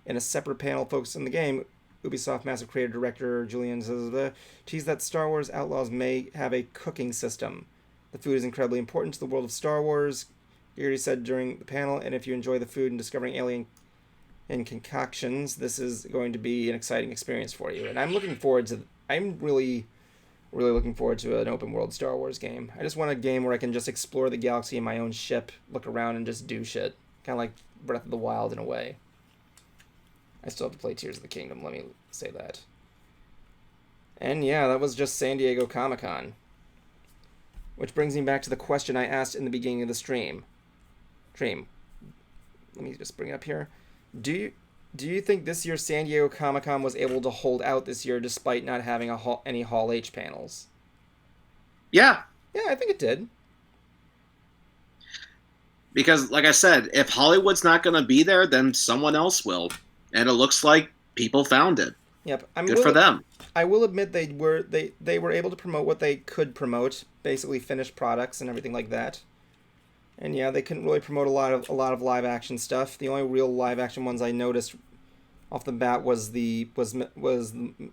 In a separate panel focused on the game, Ubisoft massive creative director Julian teased that Star Wars Outlaws may have a cooking system. The food is incredibly important to the world of Star Wars, Geary said during the panel, and if you enjoy the food and discovering alien in concoctions, this is going to be an exciting experience for you. And I'm looking forward to. I'm really looking forward to an open world Star Wars game. I just want a game where I can just explore the galaxy in my own ship, look around, and just do shit. Kind of like Breath of the Wild in a way. I still have to play Tears of the Kingdom, let me say that. And yeah, that was just San Diego Comic-Con. Which brings me back to the question I asked in the beginning of the stream. Let me just bring it up here. Do you think this year's San Diego Comic-Con was able to hold out this year despite not having any Hall H panels?
Yeah.
Yeah, I think it did.
Because, like I said, if Hollywood's not going to be there, then someone else will. And it looks like people found it.
Yep.
Good for them.
I will admit they were able to promote what they could promote, basically finished products and everything like that. And yeah, they couldn't really promote a lot of live action stuff. The only real live action ones I noticed off the bat was the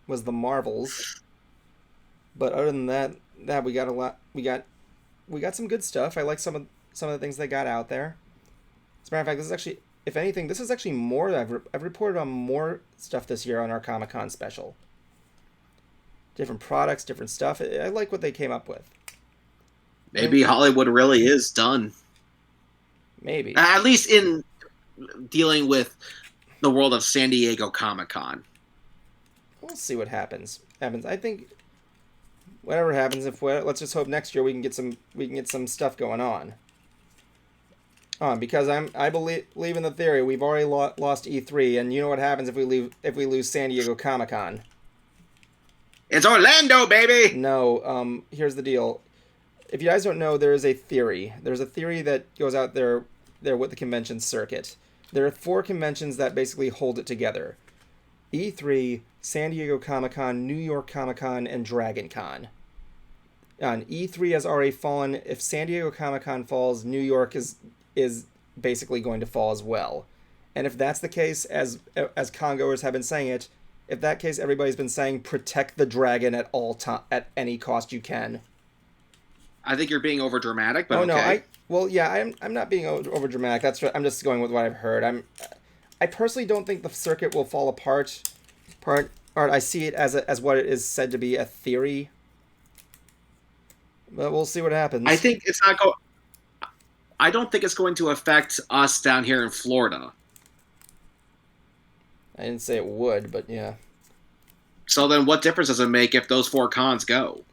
Marvels. But other than that we got a lot. We got some good stuff. I like some of the things they got out there. As a matter of fact, this is actually, if anything, this is actually more. I've reported on more stuff this year on our Comic-Con special. Different products, different stuff. I like what they came up with.
Maybe Hollywood really is done.
Maybe.
At least in dealing with the world of San Diego Comic-Con.
We'll see what happens. I think whatever happens, let's just hope next year we can get some stuff going on. Because I believe in the theory we've already lost E3, and you know what happens if we lose San Diego Comic-Con.
It's Orlando, baby.
No, here's the deal. If you guys don't know, there is a theory. There's a theory that goes out there with the convention circuit. There are 4 conventions that basically hold it together. E3, San Diego Comic-Con, New York Comic-Con, and Dragon Con. And E3 has already fallen. If San Diego Comic-Con falls, New York is basically going to fall as well. And if that's the case, as congoers have been saying it, if that case, everybody's been saying protect the dragon at all time, at any cost you can.
I think you're being over dramatic, but
okay. I'm not being over dramatic. That's right. I'm just going with what I've heard. I personally don't think the circuit will fall apart. I see it as what it is said to be, a theory. But we'll see what happens.
I think it's not I don't think it's going to affect us down here in Florida.
I didn't say it would, but yeah.
So then what difference does it make if those 4 cons go?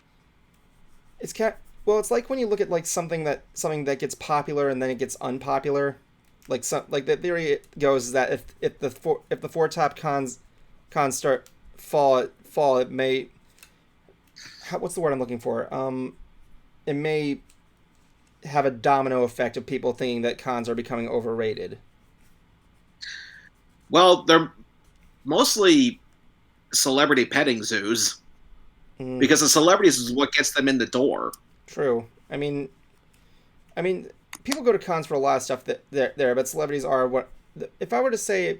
Well, it's like when you look at like something that gets popular and then it gets unpopular. Like the theory goes is that if the 4 top cons fall, it may, what's the word I'm looking for? It may have a domino effect of people thinking that cons are becoming overrated.
Well, they're mostly celebrity petting zoos. Because the celebrities is what gets them in the door.
True. I mean, people go to cons for a lot of stuff there, but celebrities are what. If I were to say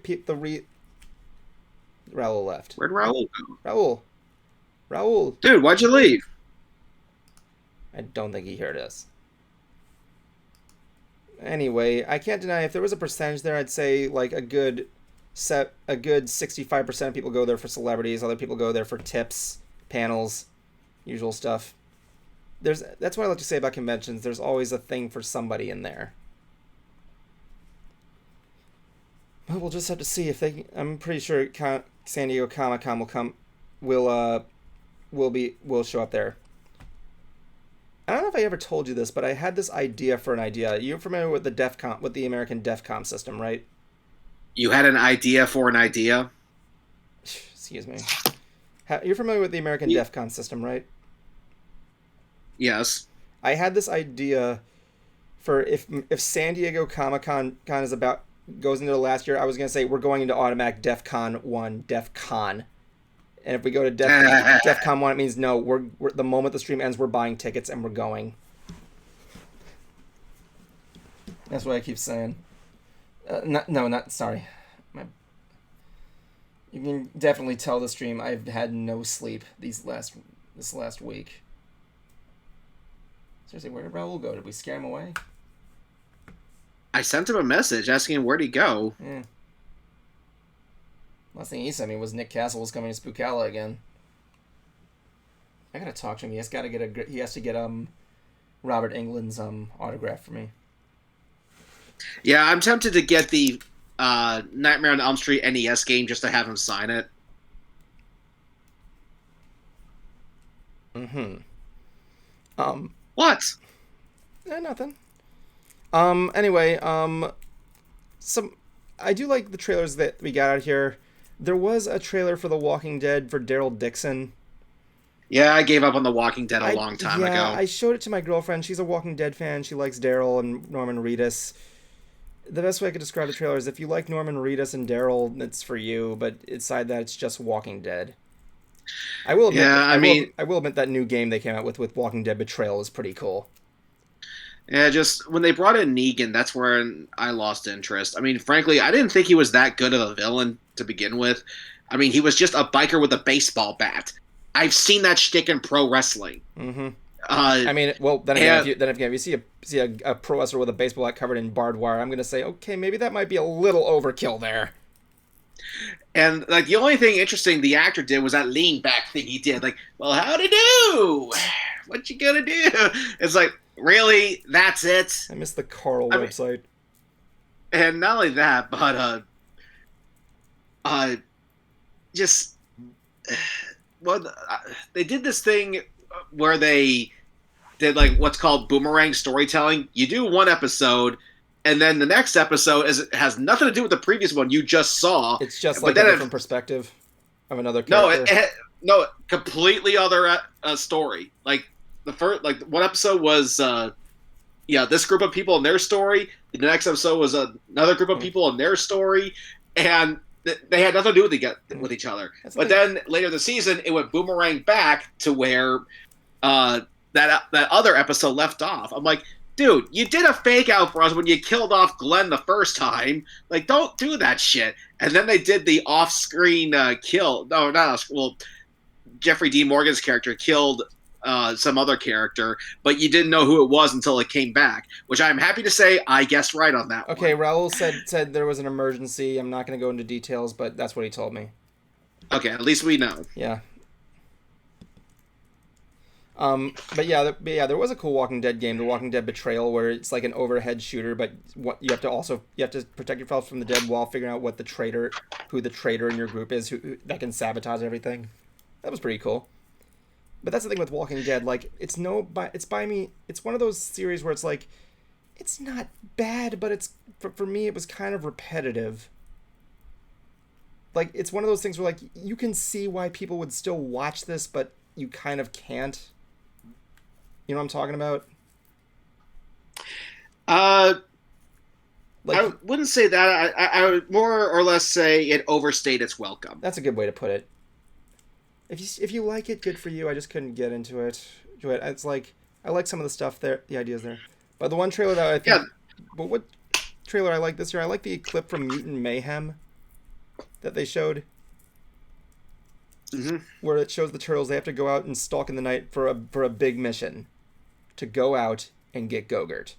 Raul left.
Where'd Raul go?
Raul.
Dude, why'd you leave?
I don't think he heard us. Anyway, I can't deny if there was a percentage there, I'd say like a good 65% of people go there for celebrities. Other people go there for tips, panels, usual stuff. That's what I like to say about conventions. There's always a thing for somebody in there. But we'll just have to see if they. I'm pretty sure San Diego Comic-Con will show up there. I don't know if I ever told you this, but I had this idea for an idea. You're familiar with the American DEFCON system, right?
You had an idea for an idea?
Excuse me. You're familiar with the American DEFCON system, right?
Yes.
I had this idea for if San Diego Comic-Con goes into the last year, I was going to say we're going into automatic DEFCON 1, DEFCON. And if we go to DEFCON 1, it means no, we're the moment the stream ends, we're buying tickets and we're going. That's what I keep saying. Sorry. You can definitely tell the stream I've had no sleep this last week. Seriously, where did Raul go? Did we scare him away?
I sent him a message asking him where'd he go.
Yeah. Last thing he sent me was Nick Castle was coming to Spookala again. I gotta talk to him. He has to get Robert Englund's autograph for me.
Yeah, I'm tempted to get the Nightmare on Elm Street NES game just to have him sign it. What?
Nothing. Anyway, I do like the trailers that we got out here. There was a trailer for The Walking Dead for Daryl Dixon.
Yeah, I gave up on The Walking Dead a long time ago.
I showed it to my girlfriend. She's a Walking Dead fan. She likes Daryl and Norman Reedus. The best way I could describe the trailer is if you like Norman Reedus and Daryl, it's for you. But inside that, it's just Walking Dead. I will admit. Yeah, I will admit that new game they came out with Walking Dead Betrayal is pretty cool.
Yeah, just when they brought in Negan, that's where I lost interest. I mean, frankly, I didn't think he was that good of a villain to begin with. I mean, he was just a biker with a baseball bat. I've seen that shtick in pro wrestling.
Mm-hmm. I mean, well, then again, if you see a pro wrestler with a baseball bat covered in barbed wire, I'm going to say, okay, maybe that might be a little overkill there.
And like the only thing interesting the actor did was that lean back thing he did. Like, well, how'd do? What you gonna do? It's like, really? That's it?
I missed the Carl website.
And not only that, but just well, they did this thing where they did like what's called boomerang storytelling. You do one episode, and then the next episode has nothing to do with the previous one you just saw.
It's just like a different perspective of another character.
No, completely other story. Like the first, like one episode was this group of people and their story. The next episode was another group of people and their story, and they had nothing to do with each other. But then later the season, it went boomerang back to where that other episode left off. I'm like, dude, you did a fake out for us when you killed off Glenn the first time. Like, don't do that shit. And then they did the off-screen kill. No, not off-screen. Well, Jeffrey D. Morgan's character killed some other character, but you didn't know who it was until it came back, which I'm happy to say I guessed right on that one.
Okay, Raul said there was an emergency. I'm not going to go into details, but that's what he told me.
Okay, at least we know.
Yeah. But there was a cool Walking Dead game, The Walking Dead Betrayal, where it's like an overhead shooter, but you have to protect yourself from the dead while figuring out who the traitor in your group is, who that can sabotage everything. That was pretty cool. But that's the thing with Walking Dead, like it's one of those series where it's like it's not bad, but it's for me it was kind of repetitive. Like it's one of those things where like you can see why people would still watch this, but you kind of can't. You know what I'm talking about?
I wouldn't say that. I would more or less say it overstayed its welcome.
That's a good way to put it. If you like it, good for you. I just couldn't get into it. It's like I like some of the stuff there, the ideas there. But the one trailer that I think, but what trailer I like this year? I like the clip from Mutant Mayhem that they showed.
Mm-hmm.
Where it shows the turtles, they have to go out and stalk in the night for a big mission, to go out and get Go-Gurt,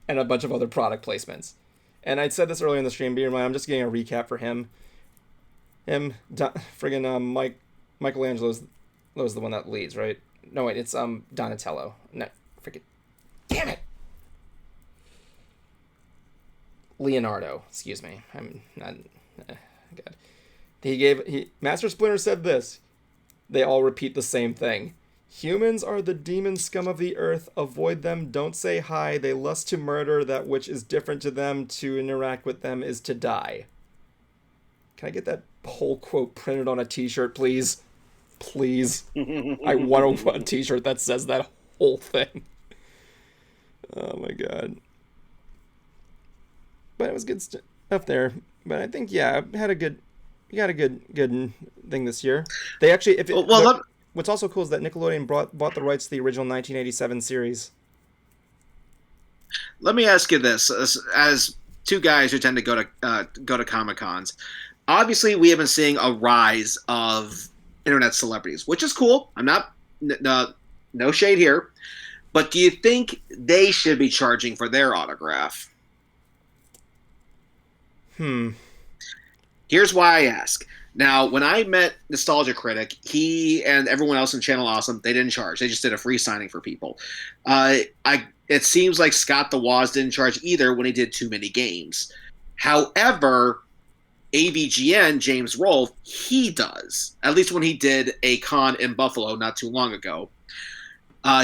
and a bunch of other product placements. And I said this earlier in the stream, beer, I'm just getting a recap for him. Michelangelo's the one that leads, right? No, wait, it's Donatello. No, freaking, damn it, Leonardo. Excuse me, I'm not. God. Master Splinter said this. They all repeat the same thing. Humans are the demon scum of the earth. Avoid them. Don't say hi. They lust to murder. That which is different to them. To interact with them is to die. Can I get that whole quote printed on a t-shirt, please? Please. I want a t-shirt that says that whole thing. Oh my god. But it was good stuff there. But I think, yeah, we got a good thing this year. They actually, what's also cool is that Nickelodeon bought the rights to the original 1987 series.
Let me ask you this: as two guys who tend to go to Comic-Cons, obviously we have been seeing a rise of internet celebrities, which is cool. I'm not no shade here, but do you think they should be charging for their autograph? Here's why I ask. Now, when I met Nostalgia Critic, he and everyone else in Channel Awesome, they didn't charge. They just did a free signing for people. It seems like Scott the Woz didn't charge either when he did Too Many Games. However, AVGN, James Rolfe, he does. At least when he did a con in Buffalo not too long ago.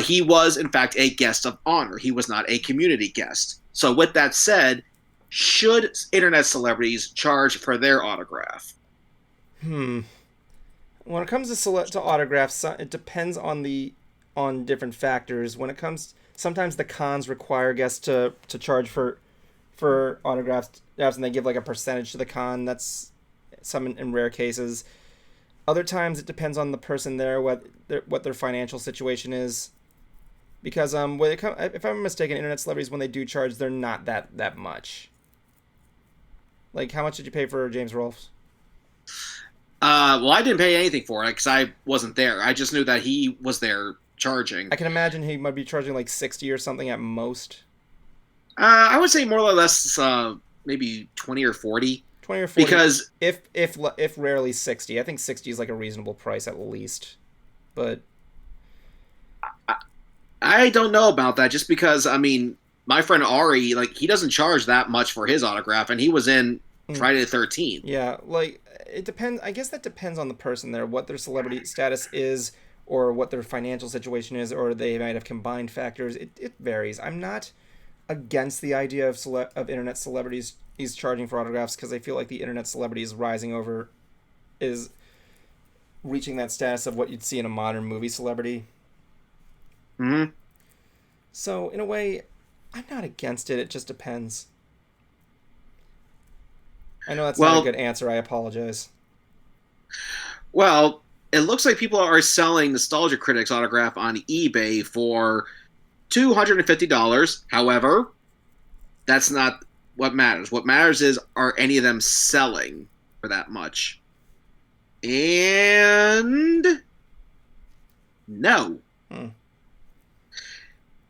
He was, in fact, a guest of honor. He was not a community guest. So with that said, should internet celebrities charge for their autograph?
When it comes to autographs, it depends on different factors. When it comes, sometimes the cons require guests to charge for autographs, and they give like a percentage to the con. That's some in rare cases. Other times it depends on the person there, what their financial situation is. Because if I'm mistaken, internet celebrities, when they do charge, they're not that much. Like, how much did you pay for James Rolfe?
Well, I didn't pay anything for it because I wasn't there. I just knew that he was there charging.
I can imagine he might be charging like 60 or something at most.
I would say more or less maybe 20 or 40.
20 or 40.
Because
if rarely 60. I think 60 is like a reasonable price at least. But
I don't know about that just because, I mean, my friend Ari, like, he doesn't charge that much for his autograph, and he was in Friday the 13th.
Yeah, like, it depends. I guess that depends on the person there, what their celebrity status is, or what their financial situation is, or they might have combined factors. It varies. I'm not against the idea of internet celebrities charging for autographs, because I feel like the internet celebrity is reaching that status of what you'd see in a modern movie celebrity.
Mm-hmm.
So, in a way, I'm not against it. It just depends. I know that's not a good answer. I apologize.
Well, it looks like people are selling Nostalgia Critic's autograph on eBay for $250. However, that's not what matters. What matters is, are any of them selling for that much? And no.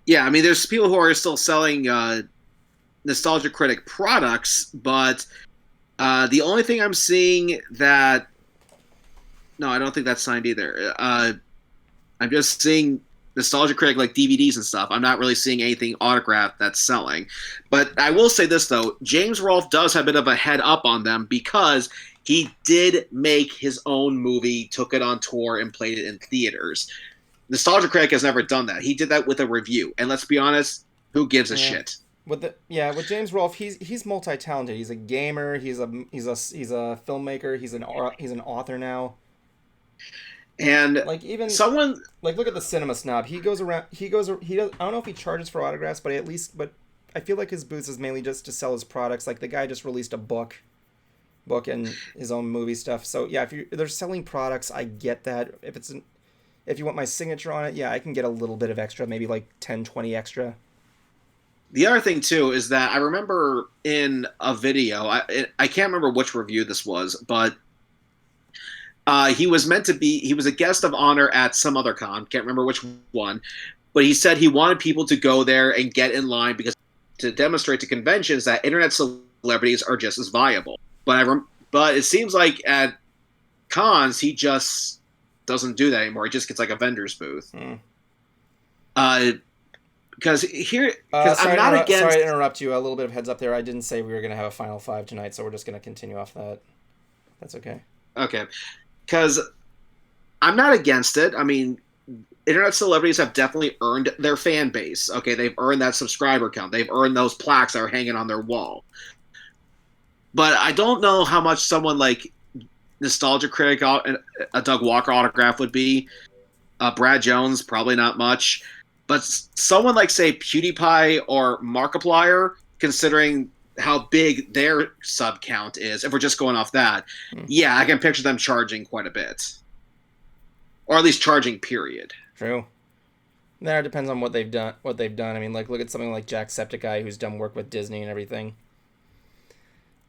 Yeah, I mean, there's people who are still selling Nostalgia Critic products, but the only thing I'm seeing that... No, I don't think that's signed either. I'm just seeing Nostalgia Critic, like DVDs and stuff. I'm not really seeing anything autographed that's selling. But I will say this, though. James Rolfe does have a bit of a head up on them because he did make his own movie, took it on tour, and played it in theaters. Nostalgia Critic has never done that. He did that with a review. And let's be honest, who gives a shit?
With James Rolfe, he's multi-talented. He's a gamer, he's a filmmaker, he's an author now.
And
like, even
someone
like, look at the Cinema Snob. He does, I don't know if he charges for autographs, but I feel like his booth is mainly just to sell his products. Like, the guy just released a book and his own movie stuff. So yeah, if they're selling products, I get that. If you want my signature on it, yeah, I can get a little bit of extra, maybe like 10, 20 extra.
The other thing, too, is that I remember in a video, I can't remember which review this was, but he was a guest of honor at some other con, can't remember which one, but he said he wanted people to go there and get in line because to demonstrate to conventions that internet celebrities are just as viable. But it seems like at cons, he just doesn't do that anymore. He just gets like a vendor's booth. Because I'm not against...
Sorry to interrupt you. A little bit of heads up there. I didn't say we were going to have a Final Five tonight, so we're just going to continue off that. That's okay.
Okay. Because I'm not against it. I mean, internet celebrities have definitely earned their fan base. Okay, they've earned that subscriber count. They've earned those plaques that are hanging on their wall. But I don't know how much someone like Nostalgia Critic, a Doug Walker autograph would be. Brad Jones, probably not much. But someone like, say, PewDiePie or Markiplier, considering how big their sub count is, if we're just going off that, yeah, I can picture them charging quite a bit. Or at least charging, period.
True. That depends on what they've done. I mean, like, look at something like Jacksepticeye, who's done work with Disney and everything.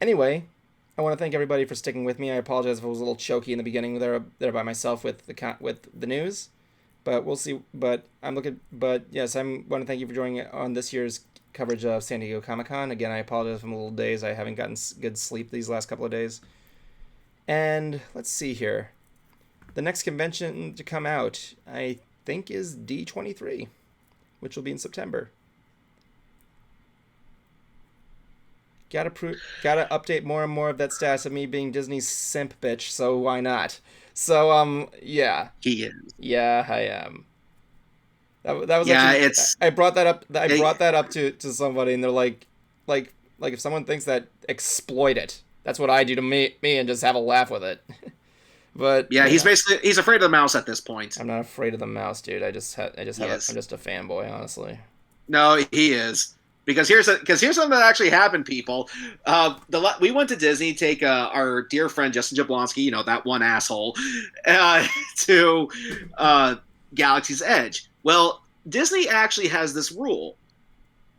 Anyway, I want to thank everybody for sticking with me. I apologize if I was a little choky in the beginning there by myself with the news. But we'll see. But yes, I want to thank you for joining on this year's coverage of San Diego Comic-Con. Again, I apologize if I'm a little dazed. I haven't gotten good sleep these last couple of days. And let's see here. The next convention to come out, I think, is D23, which will be in September. Gotta update more and more of that status of me being Disney's simp bitch, so why not? So, yeah.
He is.
Yeah, I am. That was
Yeah,
actually,
it's.
I brought that up. I brought that up to somebody, and they're like if someone thinks that, exploit it. That's what I do to me, and just have a laugh with it. But
Yeah, he's afraid of the mouse at this point.
I'm not afraid of the mouse, dude. I'm just a fanboy, honestly.
No, he is. Because here's something that actually happened, people. We went to Disney to take our dear friend Justin Jablonski, that one asshole, to Galaxy's Edge. Well, Disney actually has this rule.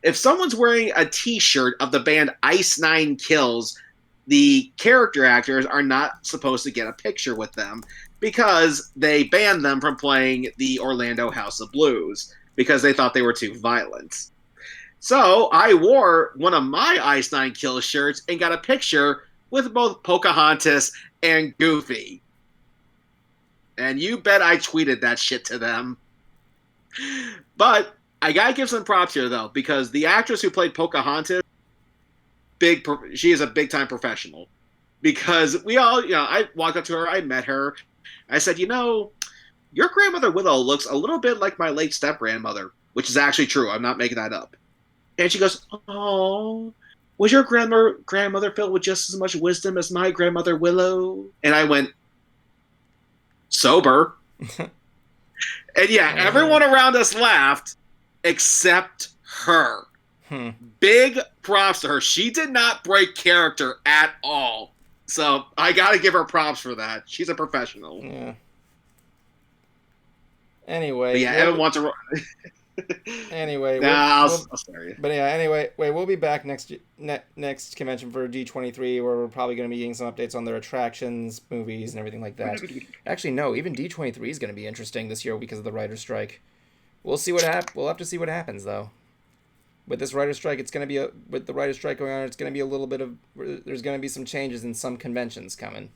If someone's wearing a T-shirt of the band Ice Nine Kills, the character actors are not supposed to get a picture with them because they banned them from playing the Orlando House of Blues because they thought they were too violent. So I wore one of my Ice Nine Kills shirts and got a picture with both Pocahontas and Goofy. And you bet I tweeted that shit to them. But I gotta give some props here, though, because the actress who played Pocahontas, she is a big-time professional. Because we all, I walked up to her, I met her, I said, your grandmother Willow looks a little bit like my late step-grandmother, which is actually true, I'm not making that up. And she goes, "Oh, was your grandmother filled with just as much wisdom as my grandmother Willow?" And I went, "Sober." And yeah, everyone around us laughed, except her. Big props to her. She did not break character at all. So I gotta give her props for that. She's a professional.
Yeah. Anyway.
But yeah, Evan wants to...
Anyway,
I'll spare you.
But yeah, anyway, we'll be back next convention for D23, where we're probably going to be getting some updates on their attractions, movies, and everything like that. Actually, no, even D23 is going to be interesting this year because of the writer's strike. We'll see what We'll have to see what happens, though. With this writer's strike, with the writer's strike going on, it's going to be a little bit of... There's going to be some changes in some conventions coming.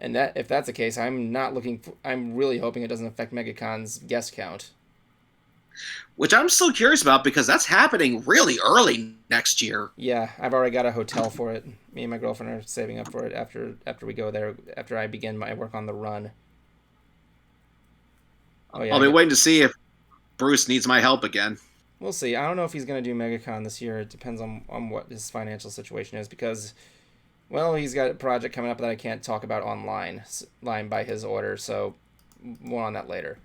And if that's the case, I'm really hoping it doesn't affect MegaCon's guest count.
Which I'm still curious about because that's happening really early next year.
Yeah, I've already got a hotel for it. Me and my girlfriend are saving up for it after we go there, after I begin my work on the run.
Oh yeah, I'll be waiting to see if Bruce needs my help again.
We'll see. I don't know if he's going to do MegaCon this year. It depends on what his financial situation is because... Well, he's got a project coming up that I can't talk about online by his order, so more on that later.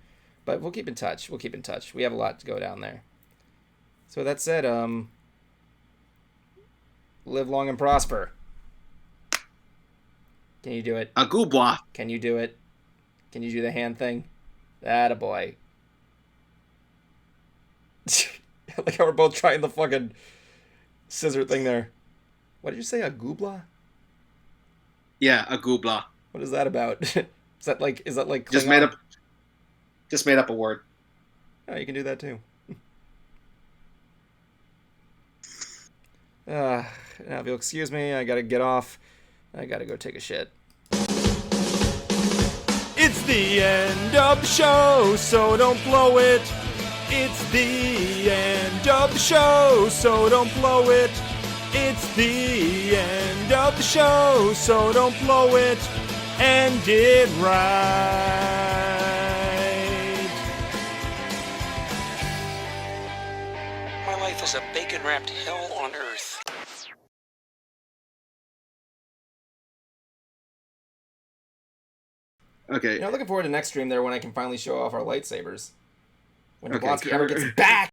But we'll keep in touch. We have a lot to go down there. So with that said, live long and prosper. Can you do it?
A goobwa.
Can you do it? Can you do the hand thing? Attaboy. Like how we're both trying the fucking scissor thing there. What did you say? A goobla?
Yeah, a goobla.
What is that about? Is that like Klingon?
Just made up a word.
Oh, you can do that too. Now if you'll excuse me, I gotta get off. I gotta go take a shit. It's the end of the show, so don't blow it. It's the end of the show, so don't blow it. It's the end of the show, so don't blow it. End it right.
My life is a bacon-wrapped hell on earth.
Okay.
Looking forward to next stream there when I can finally show off our lightsabers. When Jablonski ever gets back